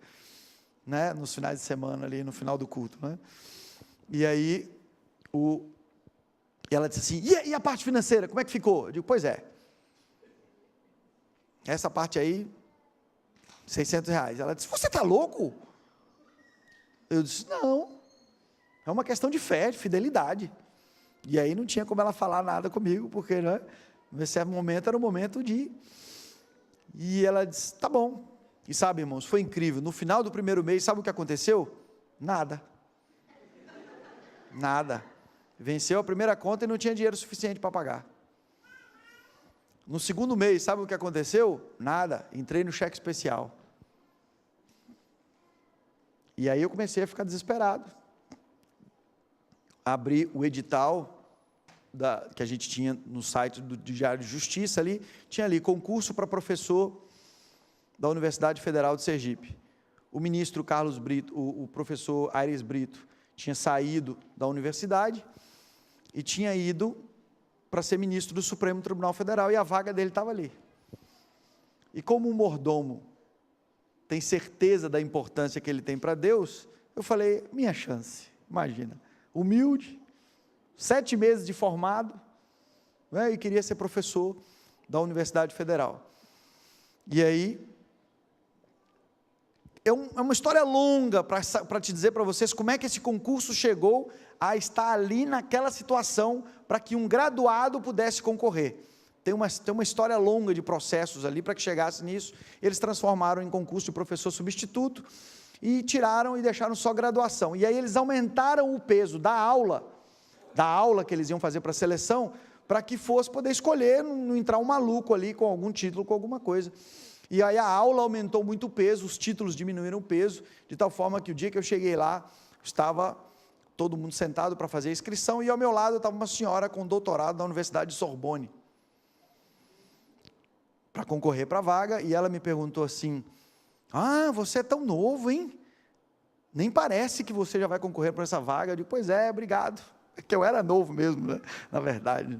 né? Nos finais de semana ali, no final do culto, né? E aí, ela disse assim, e a parte financeira, como é que ficou? Eu digo, pois é, essa parte aí, R$600. Ela disse, você está louco? Eu disse, não, é uma questão de fé, de fidelidade. E aí não tinha como ela falar nada comigo, porque, né, nesse momento era o momento de... E ela disse, tá bom. E sabe, irmãos, foi incrível. No final do primeiro mês, sabe o que aconteceu? Nada. Venceu a primeira conta e não tinha dinheiro suficiente para pagar. No segundo mês, sabe o que aconteceu? Nada. Entrei no cheque especial. E aí eu comecei a ficar desesperado. Abri o edital que a gente tinha no site do Diário de Justiça ali, tinha ali concurso para professor da Universidade Federal de Sergipe. O ministro Carlos Brito, o professor Aires Brito, tinha saído da universidade e tinha ido para ser ministro do Supremo Tribunal Federal, e a vaga dele estava ali. E como um mordomo tem certeza da importância que ele tem para Deus, eu falei, minha chance, imagina, humilde, 7 meses de formado, né, e queria ser professor da Universidade Federal. E aí, é uma história longa para te dizer para vocês como é que esse concurso chegou a estar ali naquela situação para que um graduado pudesse concorrer. Tem uma história longa de processos ali para que chegasse nisso. Eles transformaram em concurso de professor substituto e tiraram e deixaram só graduação. E aí eles aumentaram o peso da aula que eles iam fazer para a seleção, para que fosse poder escolher, não entrar um maluco ali com algum título, com alguma coisa. E aí a aula aumentou muito o peso, os títulos diminuíram o peso, de tal forma que o dia que eu cheguei lá, estava todo mundo sentado para fazer a inscrição, e ao meu lado estava uma senhora com doutorado da Universidade de Sorbonne, para concorrer para a vaga, e ela me perguntou assim, você é tão novo, hein? Nem parece que você já vai concorrer para essa vaga. Eu digo, pois é, obrigado, é que eu era novo mesmo, né? Na verdade.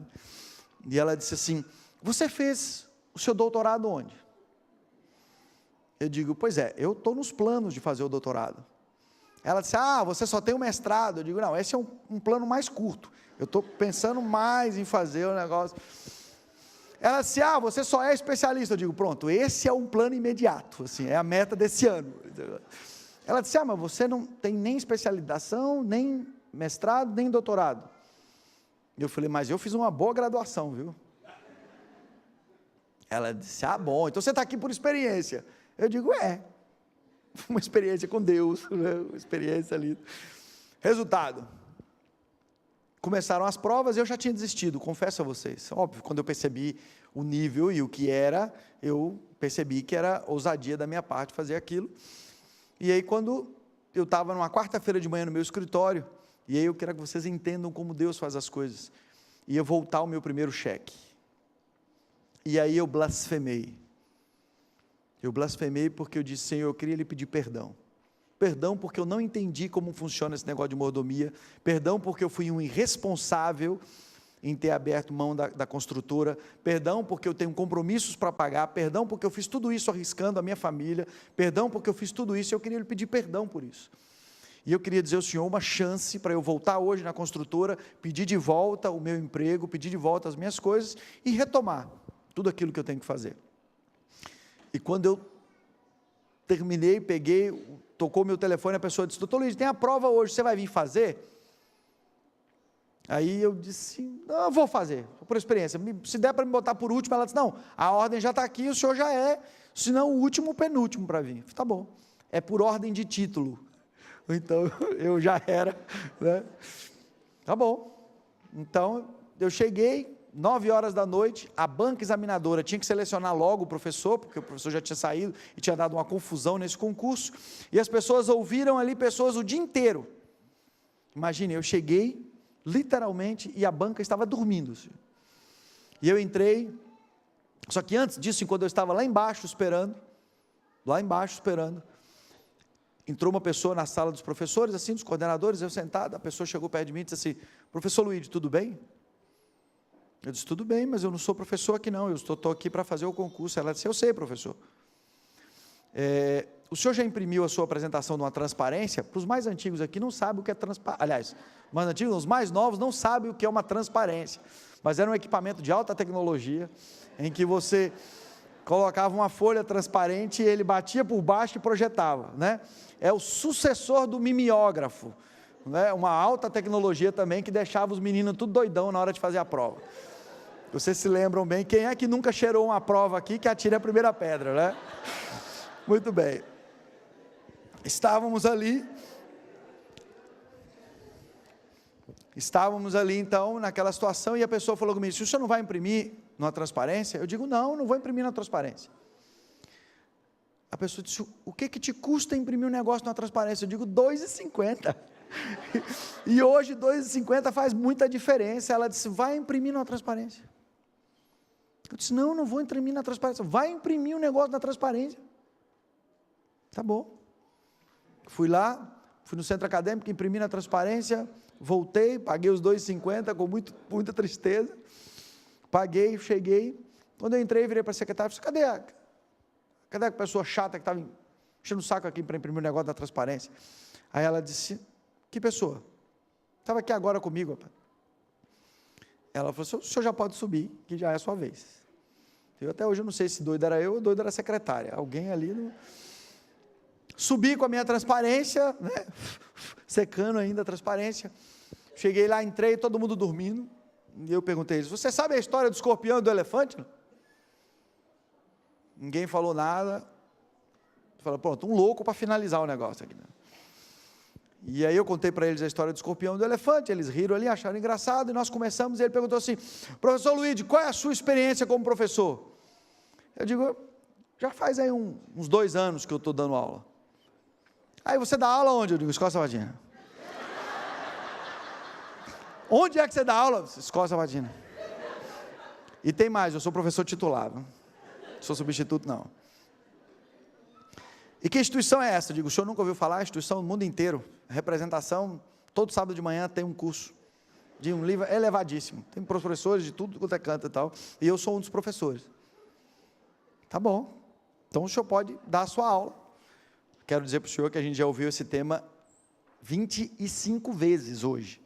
E ela disse assim, você fez o seu doutorado onde? Eu digo, pois é, eu estou nos planos de fazer o doutorado. Ela disse, você só tem o mestrado. Eu digo, não, esse é um plano mais curto, eu estou pensando mais em fazer o negócio. Ela disse, você só é especialista. Eu digo, pronto, esse é um plano imediato, assim, é a meta desse ano. Ela disse, mas você não tem nem especialização, nem mestrado, nem doutorado. Eu falei, mas eu fiz uma boa graduação, viu? Ela disse, bom, então você está aqui por experiência. Eu digo, uma experiência com Deus, uma experiência ali. Resultado, começaram as provas e eu já tinha desistido, confesso a vocês. Óbvio, quando eu percebi o nível e o que era, eu percebi que era ousadia da minha parte fazer aquilo. E aí, quando eu estava numa quarta-feira de manhã no meu escritório, e aí eu quero que vocês entendam como Deus faz as coisas, ia voltar o meu primeiro cheque. E aí eu blasfemei. Eu blasfemei porque eu disse, Senhor, eu queria lhe pedir perdão. Perdão porque eu não entendi como funciona esse negócio de mordomia. Perdão porque eu fui um irresponsável em ter aberto mão da construtora. Perdão porque eu tenho compromissos para pagar. Perdão porque eu fiz tudo isso arriscando a minha família. Perdão porque eu fiz tudo isso e eu queria lhe pedir perdão por isso. E eu queria dizer ao Senhor uma chance para eu voltar hoje na construtora, pedir de volta o meu emprego, pedir de volta as minhas coisas e retomar tudo aquilo que eu tenho que fazer. E quando eu terminei, tocou meu telefone, a pessoa disse, doutor Luiz, tem a prova hoje, você vai vir fazer? Aí eu disse, não, eu vou fazer, por experiência, se der para me botar por último. Ela disse, não, a ordem já está aqui, o senhor já é, se não o último, o penúltimo para vir. Eu falei, tá bom, é por ordem de título, então eu já era, né? Tá bom, então eu cheguei, 9 horas da noite, a banca examinadora tinha que selecionar logo o professor, porque o professor já tinha saído e tinha dado uma confusão nesse concurso, e as pessoas ouviram ali, pessoas o dia inteiro. Imagine, eu cheguei, literalmente, e a banca estava dormindo. E eu entrei, só que antes disso, enquanto eu estava lá embaixo esperando, entrou uma pessoa na sala dos professores, assim, dos coordenadores, eu sentado, a pessoa chegou perto de mim e disse assim, professor Luiz, tudo bem? Eu disse, tudo bem, mas eu não sou professor aqui não, eu estou aqui para fazer o concurso. Ela disse, eu sei, professor. O senhor já imprimiu a sua apresentação numa transparência? Para os mais antigos aqui não sabem o que é transparência, aliás, os mais novos não sabem o que é uma transparência, mas era um equipamento de alta tecnologia, em que você colocava uma folha transparente e ele batia por baixo e projetava, né? É o sucessor do mimeógrafo, né? Uma alta tecnologia também que deixava os meninos tudo doidão na hora de fazer a prova. Vocês se lembram bem, quem é que nunca cheirou uma prova aqui, que atire a primeira pedra, né? Muito bem, estávamos ali então, naquela situação, e a pessoa falou comigo, se o senhor não vai imprimir numa transparência? Eu digo, não vou imprimir na transparência. A pessoa disse, o que te custa imprimir um negócio numa transparência? Eu digo, R$2,50, e hoje R$2,50 faz muita diferença. Ela disse, vai imprimir numa transparência. Eu disse, não vou imprimir na transparência. Vai imprimir um negócio na transparência. Tá bom. Fui lá, fui no centro acadêmico, imprimi na transparência, voltei, paguei os R$2,50 com muita tristeza, paguei, cheguei, quando eu entrei, virei para a secretária, disse, cadê a pessoa chata que estava enchendo o saco aqui para imprimir o negócio da transparência? Aí ela disse, que pessoa? Estava aqui agora comigo, rapaz. Ela falou, o senhor já pode subir, que já é a sua vez. Até hoje eu não sei se doido era eu ou doido era a secretária, alguém ali não... Subi com a minha transparência, né? Secando ainda a transparência, cheguei lá, entrei, todo mundo dormindo, e eu perguntei, você sabe a história do escorpião e do elefante? Ninguém falou nada. Falei, pronto, um louco para finalizar o negócio aqui, né? E aí eu contei para eles a história do escorpião e do elefante, eles riram ali, acharam engraçado, e nós começamos, e ele perguntou assim, professor Luiz, qual é a sua experiência como professor? Eu digo, já faz aí uns 2 anos que eu estou dando aula. Aí você dá aula onde? Eu digo, Escola Sabatina. Onde é que você dá aula? Escola Sabatina. E tem mais, eu sou professor titular, não sou substituto não. E que instituição é essa? Eu digo, o senhor nunca ouviu falar? Instituição no mundo inteiro, representação, todo sábado de manhã tem um curso. de um nível elevadíssimo. Tem professores de tudo quanto é canto e tal, e eu sou um dos professores. Tá bom, então o senhor pode dar a sua aula. Quero dizer para o senhor que a gente já ouviu esse tema 25 vezes hoje.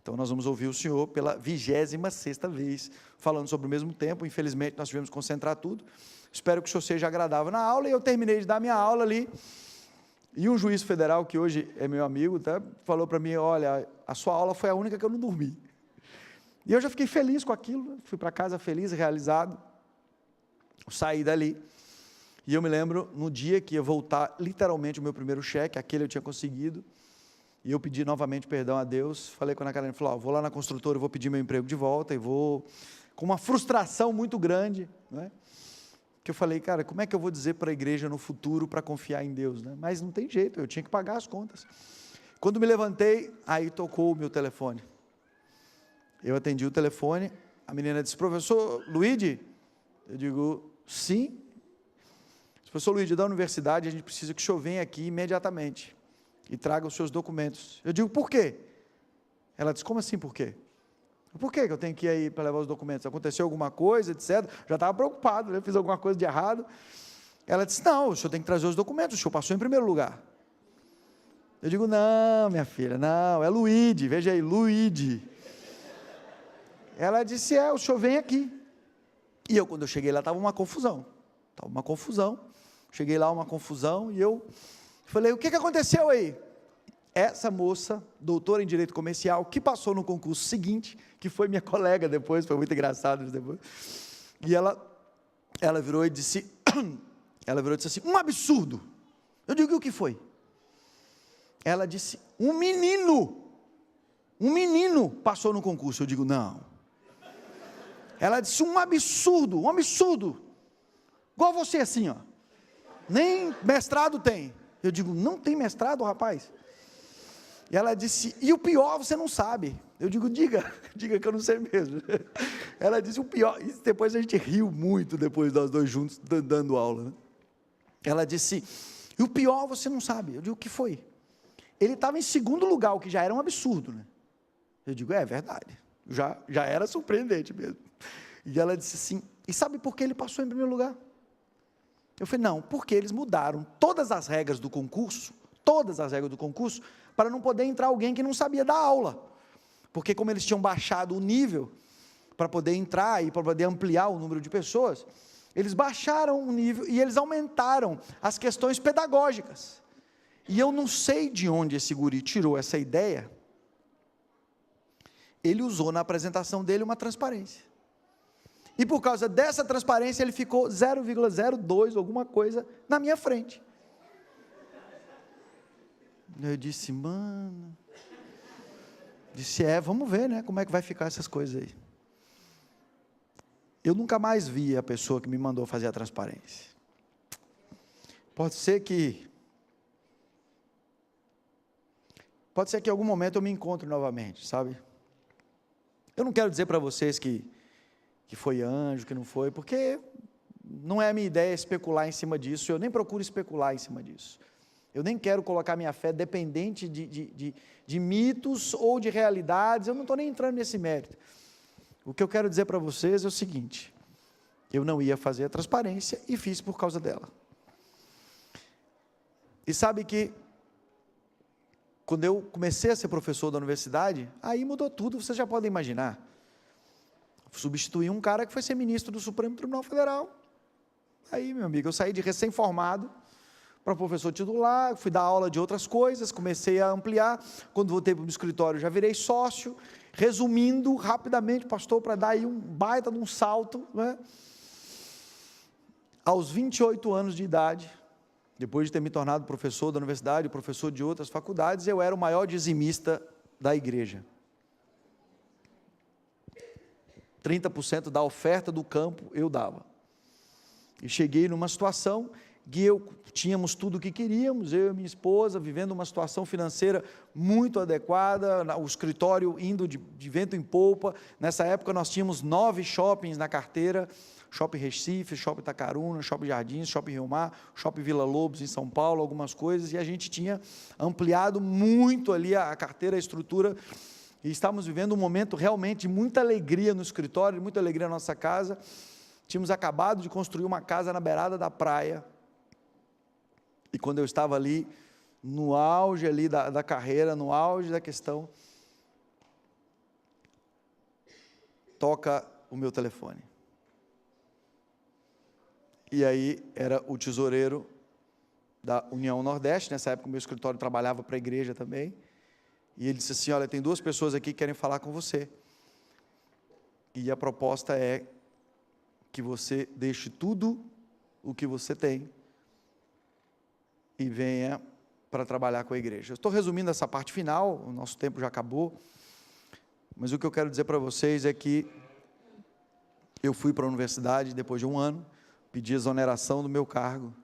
Então nós vamos ouvir o senhor pela 26ª vez, falando sobre o mesmo tempo. Infelizmente nós tivemos que concentrar tudo. Espero que o senhor seja agradável na aula, e eu terminei de dar minha aula ali, e um juiz federal, que hoje é meu amigo, tá, falou para mim, olha, a sua aula foi a única que eu não dormi. E eu já fiquei feliz com aquilo, fui para casa feliz, realizado, saí dali, e eu me lembro, no dia que ia voltar, literalmente, o meu primeiro cheque, aquele eu tinha conseguido, e eu pedi novamente perdão a Deus, falei com a Ana Carolina, falou, vou lá na construtora, eu vou pedir meu emprego de volta, e vou, com uma frustração muito grande, não é? Que eu falei, cara, como é que eu vou dizer para a igreja no futuro para confiar em Deus, né? Mas não tem jeito, eu tinha que pagar as contas. Quando me levantei, aí tocou o meu telefone. Eu atendi o telefone, a menina disse, professor Luigi? Eu digo, sim. Professor Luigi, da universidade, a gente precisa que o senhor venha aqui imediatamente e traga os seus documentos. Eu digo, por quê? Ela disse, como assim por quê? Por que eu tenho que ir aí para levar os documentos? Aconteceu alguma coisa, etc. Já estava preocupado, né? Fiz alguma coisa de errado. Ela disse, não, o senhor tem que trazer os documentos, o senhor passou em primeiro lugar. Eu digo, não, minha filha, não, é Luigi, veja aí, Luigi. Ela disse, o senhor vem aqui. E eu, quando eu cheguei lá, estava uma confusão. Cheguei lá, uma confusão, e eu falei, o que aconteceu aí? Essa moça, doutora em Direito Comercial, que passou no concurso seguinte, que foi minha colega depois, foi muito engraçado depois, e ela virou e disse assim, um absurdo. Eu digo, o que foi? Ela disse, um menino passou no concurso. Eu digo, não. Ela disse, um absurdo, igual você assim, ó, nem mestrado tem. Eu digo, não tem mestrado, rapaz? E ela disse, e o pior você não sabe. Eu digo, diga que eu não sei mesmo. Ela disse, o pior, e depois a gente riu muito, depois nós dois juntos, dando aula, né? Ela disse, e o pior você não sabe. Eu digo, o que foi? Ele estava em segundo lugar, o que já era um absurdo, né? Eu digo, é verdade, já era surpreendente mesmo. E ela disse assim, e sabe por que ele passou em primeiro lugar? Eu falei, não, porque eles mudaram todas as regras do concurso, para não poder entrar alguém que não sabia dar aula, porque como eles tinham baixado o nível, para poder entrar e para poder ampliar o número de pessoas, eles baixaram o nível e eles aumentaram as questões pedagógicas, e eu não sei de onde esse guri tirou essa ideia, ele usou na apresentação dele uma transparência, e por causa dessa transparência, ele ficou 0,02, alguma coisa, na minha frente. Eu disse, mano, vamos ver, né, como é que vai ficar essas coisas aí. Eu nunca mais vi a pessoa que me mandou fazer a transparência. Pode ser que em algum momento eu me encontre novamente, sabe? Eu não quero dizer para vocês que foi anjo, que não foi, porque não é a minha ideia especular em cima disso, eu nem procuro especular em cima disso. Eu nem quero colocar minha fé dependente de mitos ou de realidades, eu não estou nem entrando nesse mérito. O que eu quero dizer para vocês é o seguinte, eu não ia fazer a transparência e fiz por causa dela. E sabe que, quando eu comecei a ser professor da universidade, aí mudou tudo, vocês já podem imaginar. Substituí um cara que foi ser ministro do Supremo Tribunal Federal. Aí, meu amigo, eu saí de recém-formado para professor titular, fui dar aula de outras coisas, comecei a ampliar, quando voltei para o escritório já virei sócio, resumindo rapidamente, pastor, para dar aí um baita de um salto, né? Aos 28 anos de idade, depois de ter me tornado professor da universidade, professor de outras faculdades, eu era o maior dizimista da igreja. 30% da oferta do campo eu dava. E cheguei numa situação que tínhamos tudo o que queríamos, eu e minha esposa, vivendo uma situação financeira muito adequada, o escritório indo de vento em polpa. Nessa época nós tínhamos 9 shoppings na carteira, Shopping Recife, Shopping Itacaruna, Shopping Jardins, Shopping Rio Mar, Shopping Vila Lobos em São Paulo, algumas coisas, e a gente tinha ampliado muito ali a carteira, a estrutura, e estávamos vivendo um momento realmente de muita alegria no escritório, de muita alegria na nossa casa. Tínhamos acabado de construir uma casa na beirada da praia, e quando eu estava ali, no auge ali da carreira, no auge da questão, toca o meu telefone. E aí era o tesoureiro da União Nordeste, nessa época o meu escritório trabalhava para a igreja também, e ele disse assim: olha, tem 2 pessoas aqui que querem falar com você, e a proposta é que você deixe tudo o que você tem, e venha para trabalhar com a igreja. Eu estou resumindo essa parte final, o nosso tempo já acabou, mas o que eu quero dizer para vocês é que eu fui para a universidade depois de 1 ano, pedi exoneração do meu cargo,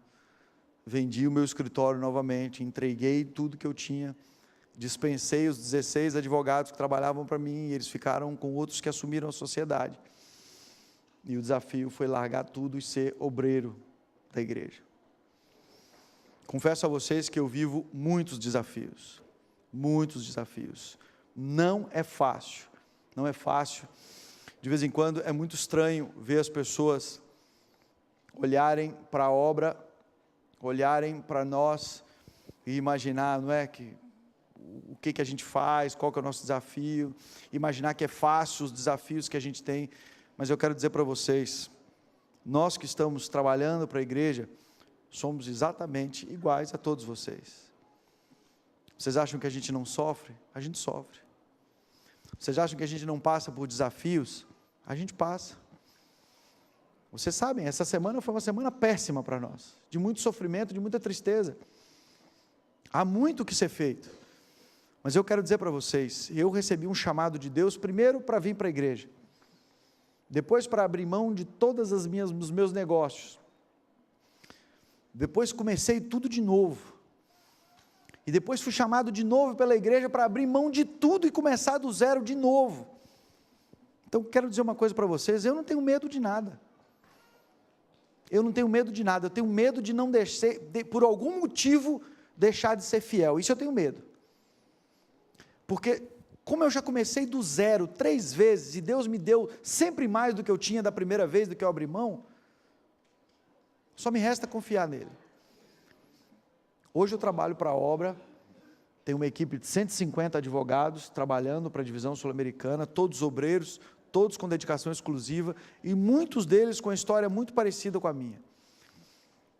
vendi o meu escritório novamente, entreguei tudo que eu tinha, dispensei os 16 advogados que trabalhavam para mim, e eles ficaram com outros que assumiram a sociedade, e o desafio foi largar tudo e ser obreiro da igreja. Confesso a vocês que eu vivo muitos desafios, não é fácil, de vez em quando é muito estranho ver as pessoas olharem para a obra, olharem para nós e imaginar, não é, o que a gente faz, qual que é o nosso desafio, imaginar que é fácil os desafios que a gente tem, mas eu quero dizer para vocês, nós que estamos trabalhando para a igreja, somos exatamente iguais a todos vocês. Vocês acham que a gente não sofre? A gente sofre. Vocês acham que a gente não passa por desafios? A gente passa. Vocês sabem, essa semana foi uma semana péssima para nós, de muito sofrimento, de muita tristeza. Há muito o que ser feito. Mas eu quero dizer para vocês, eu recebi um chamado de Deus, primeiro para vir para a igreja, depois para abrir mão de todas os meus negócios, depois comecei tudo de novo, e depois fui chamado de novo pela igreja para abrir mão de tudo e começar do zero de novo. Então quero dizer uma coisa para vocês, eu não tenho medo de nada, eu tenho medo de não deixar, por algum motivo, deixar de ser fiel, isso eu tenho medo, porque como eu já comecei do zero 3 vezes, e Deus me deu sempre mais do que eu tinha da primeira vez, do que eu abri mão, só me resta confiar nele. Hoje eu trabalho para a obra, tenho uma equipe de 150 advogados, trabalhando para a divisão sul-americana, todos obreiros, todos com dedicação exclusiva, e muitos deles com uma história muito parecida com a minha.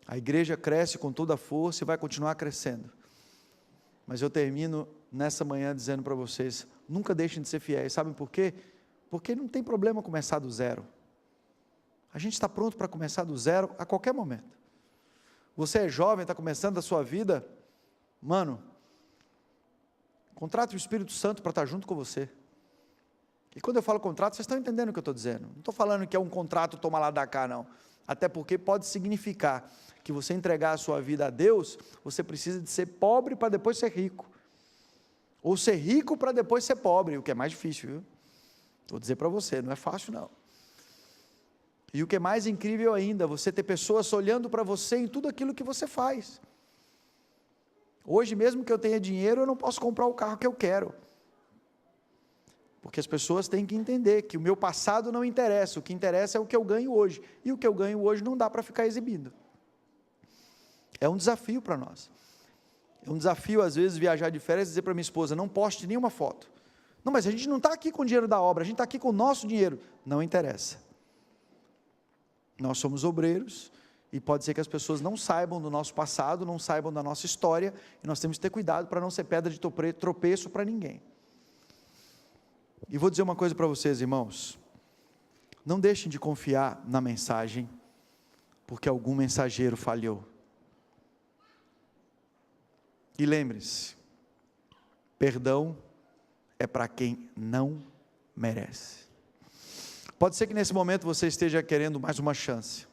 A igreja cresce com toda a força e vai continuar crescendo, mas eu termino nessa manhã dizendo para vocês, nunca deixem de ser fiéis, sabem por quê? Porque não tem problema começar do zero, a gente está pronto para começar do zero a qualquer momento. Você é jovem, está começando a sua vida, mano, contrate o Espírito Santo para estar junto com você, e quando eu falo contrato, vocês estão entendendo o que eu estou dizendo, não estou falando que é um contrato toma lá da cá não, até porque pode significar que você entregar a sua vida a Deus, você precisa de ser pobre para depois ser rico, ou ser rico para depois ser pobre, o que é mais difícil, viu? Vou dizer para você, não é fácil não. E o que é mais incrível ainda, você ter pessoas olhando para você em tudo aquilo que você faz. Hoje mesmo que eu tenha dinheiro, eu não posso comprar o carro que eu quero, porque as pessoas têm que entender que o meu passado não interessa, o que interessa é o que eu ganho hoje, e o que eu ganho hoje não dá para ficar exibindo. É um desafio para nós, é um desafio às vezes viajar de férias e dizer para minha esposa, não poste nenhuma foto, não, mas a gente não está aqui com o dinheiro da obra, a gente está aqui com o nosso dinheiro, não interessa, nós somos obreiros, e pode ser que as pessoas não saibam do nosso passado, não saibam da nossa história, e nós temos que ter cuidado para não ser pedra de tropeço para ninguém. E vou dizer uma coisa para vocês, irmãos, não deixem de confiar na mensagem, porque algum mensageiro falhou. E lembre-se, perdão é para quem não merece. Pode ser que nesse momento você esteja querendo mais uma chance,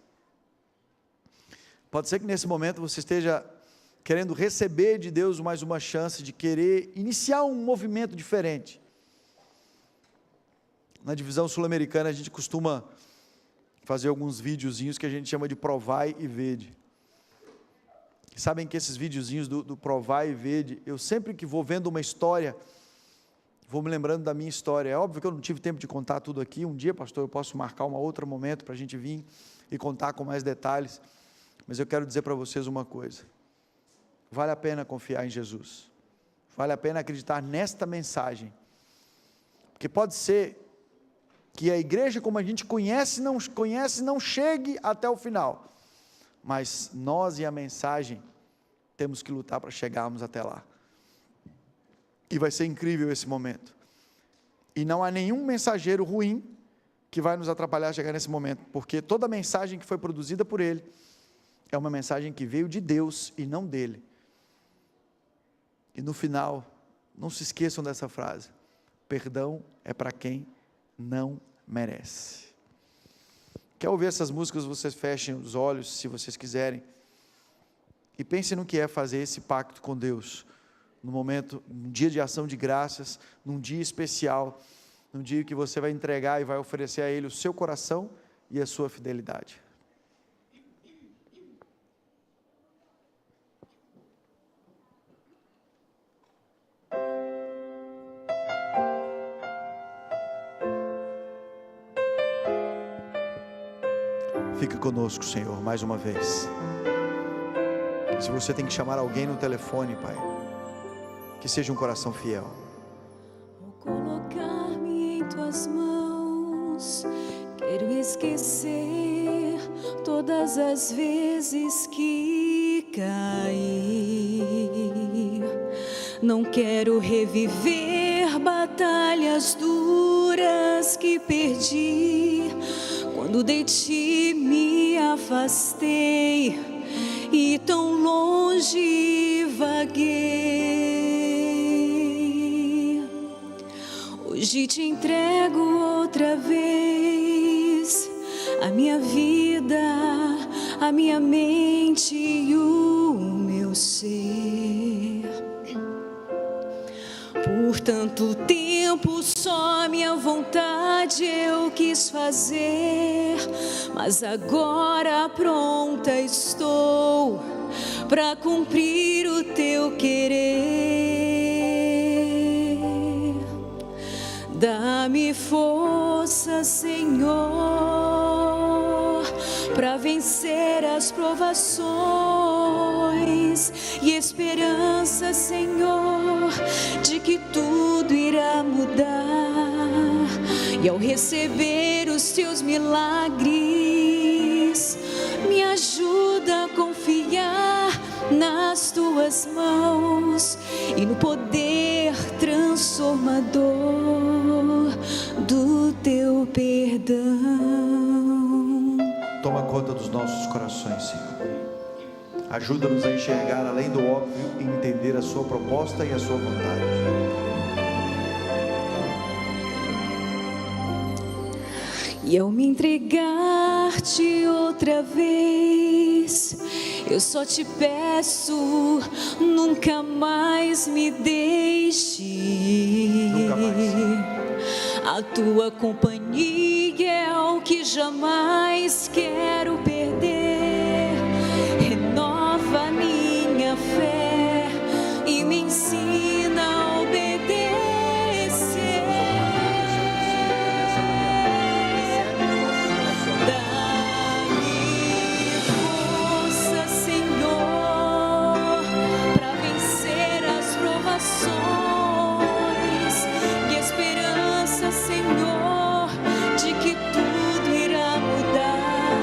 pode ser que nesse momento você esteja querendo receber de Deus mais uma chance, de querer iniciar um movimento diferente. Na divisão sul-americana a gente costuma fazer alguns videozinhos que a gente chama de Provai e Vede. Sabem que esses videozinhos do Provai e Vede, eu sempre que vou vendo uma história, vou me lembrando da minha história. É óbvio que eu não tive tempo de contar tudo aqui. Um dia, pastor, eu posso marcar um outro momento para a gente vir e contar com mais detalhes. Mas eu quero dizer para vocês uma coisa. Vale a pena confiar em Jesus. Vale a pena acreditar nesta mensagem. Porque pode ser que a igreja como a gente conhece, não chegue até o final. Mas nós e a mensagem temos que lutar para chegarmos até lá. E vai ser incrível esse momento. E não há nenhum mensageiro ruim que vai nos atrapalhar a chegar nesse momento, porque toda mensagem que foi produzida por ele é uma mensagem que veio de Deus e não dele. E no final, não se esqueçam dessa frase: perdão é para quem não merece. Quer ouvir essas músicas? Vocês fechem os olhos, se vocês quiserem, e pensem no que é fazer esse pacto com Deus, no momento, num dia de ação de graças, num dia especial, num dia que você vai entregar e vai oferecer a Ele o seu coração e a sua fidelidade. Fica conosco, Senhor, mais uma vez. Se você tem que chamar alguém no telefone, Pai, que seja um coração fiel. Ao colocar-me em tuas mãos, quero esquecer todas as vezes que caí. Não quero reviver batalhas duras que perdi, quando de ti me afastei e tão longe vaguei. Hoje te entrego outra vez a minha vida, a minha mente e o meu ser. Por tanto tempo só minha vontade eu quis fazer, mas agora pronta estou para cumprir o teu querer. Dá-me força, Senhor, para vencer as provações, e esperança, Senhor, de que tudo irá mudar. E ao receber os teus milagres, me ajuda a confiar nas tuas mãos e no poder transformador do teu perdão. Toma conta dos nossos corações, Senhor. Ajuda-nos a enxergar além do óbvio e entender a sua proposta e a sua vontade. E ao me entregar-te outra vez, eu só te peço, nunca mais me deixe. Nunca mais. A tua companhia é o que jamais quero perder. Renova a minha fé e me ensina a obedecer. Senhor, de que tudo irá mudar.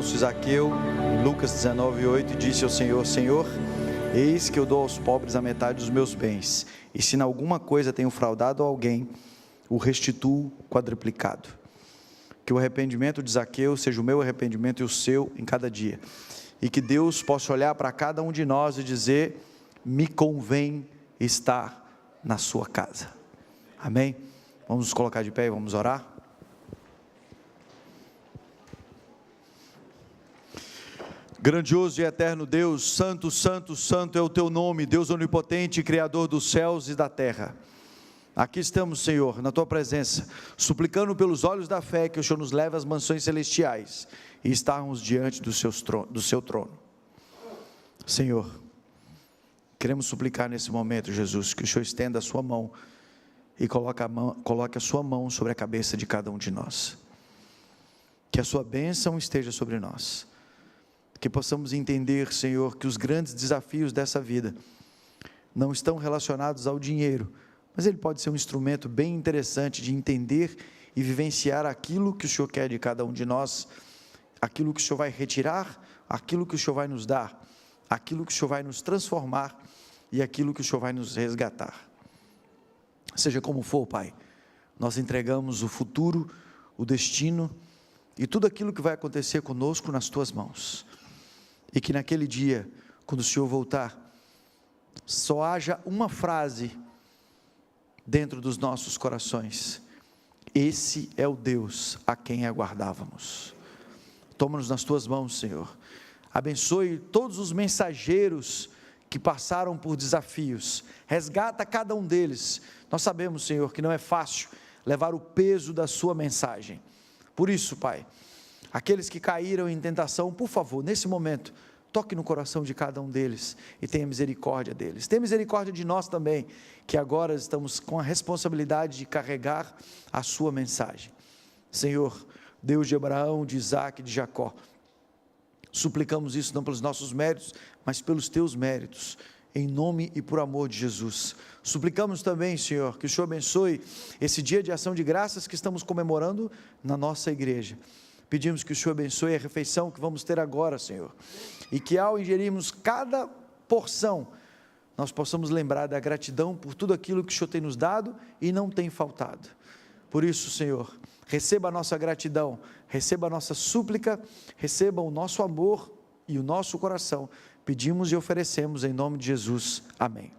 Aproximou-se Zaqueu, em Lucas 19:8, e disse ao Senhor: Senhor, eis que eu dou aos pobres a metade dos meus bens, e se em alguma coisa tenho fraudado a alguém, o restituo quadruplicado. Que o arrependimento de Zaqueu seja o meu arrependimento e o seu em cada dia, e que Deus possa olhar para cada um de nós e dizer: me convém estar na sua casa. Amém? Vamos nos colocar de pé e vamos orar. Grandioso e eterno Deus, santo, santo, santo é o teu nome, Deus onipotente, Criador dos céus e da terra. Aqui estamos, Senhor, na tua presença, suplicando pelos olhos da fé que o Senhor nos leve às mansões celestiais e estarmos diante do seu trono. Senhor, queremos suplicar nesse momento, Jesus, que o Senhor estenda a sua mão e coloque a sua mão sobre a cabeça de cada um de nós. Que a sua bênção esteja sobre nós. Que possamos entender, Senhor, que os grandes desafios dessa vida não estão relacionados ao dinheiro, mas ele pode ser um instrumento bem interessante de entender e vivenciar aquilo que o Senhor quer de cada um de nós, aquilo que o Senhor vai retirar, aquilo que o Senhor vai nos dar, aquilo que o Senhor vai nos transformar e aquilo que o Senhor vai nos resgatar. Seja como for, Pai, nós entregamos o futuro, o destino e tudo aquilo que vai acontecer conosco nas tuas mãos. E que naquele dia, quando o Senhor voltar, só haja uma frase dentro dos nossos corações: esse é o Deus a quem aguardávamos. Toma-nos nas tuas mãos, Senhor. Abençoe todos os mensageiros que passaram por desafios. Resgata cada um deles. Nós sabemos, Senhor, que não é fácil levar o peso da sua mensagem. Por isso, Pai, aqueles que caíram em tentação, por favor, nesse momento, toque no coração de cada um deles e tenha misericórdia deles. Tenha misericórdia de nós também, que agora estamos com a responsabilidade de carregar a sua mensagem. Senhor, Deus de Abraão, de Isaac, de Jacó, suplicamos isso não pelos nossos méritos, mas pelos teus méritos, em nome e por amor de Jesus. Suplicamos também, Senhor, que o Senhor abençoe esse dia de ação de graças que estamos comemorando na nossa igreja. Pedimos que o Senhor abençoe a refeição que vamos ter agora, Senhor, e que ao ingerirmos cada porção, nós possamos lembrar da gratidão por tudo aquilo que o Senhor tem nos dado e não tem faltado. Por isso, Senhor, receba a nossa gratidão, receba a nossa súplica, receba o nosso amor e o nosso coração. Pedimos e oferecemos em nome de Jesus. Amém.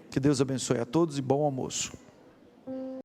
Que Deus abençoe a todos e bom almoço.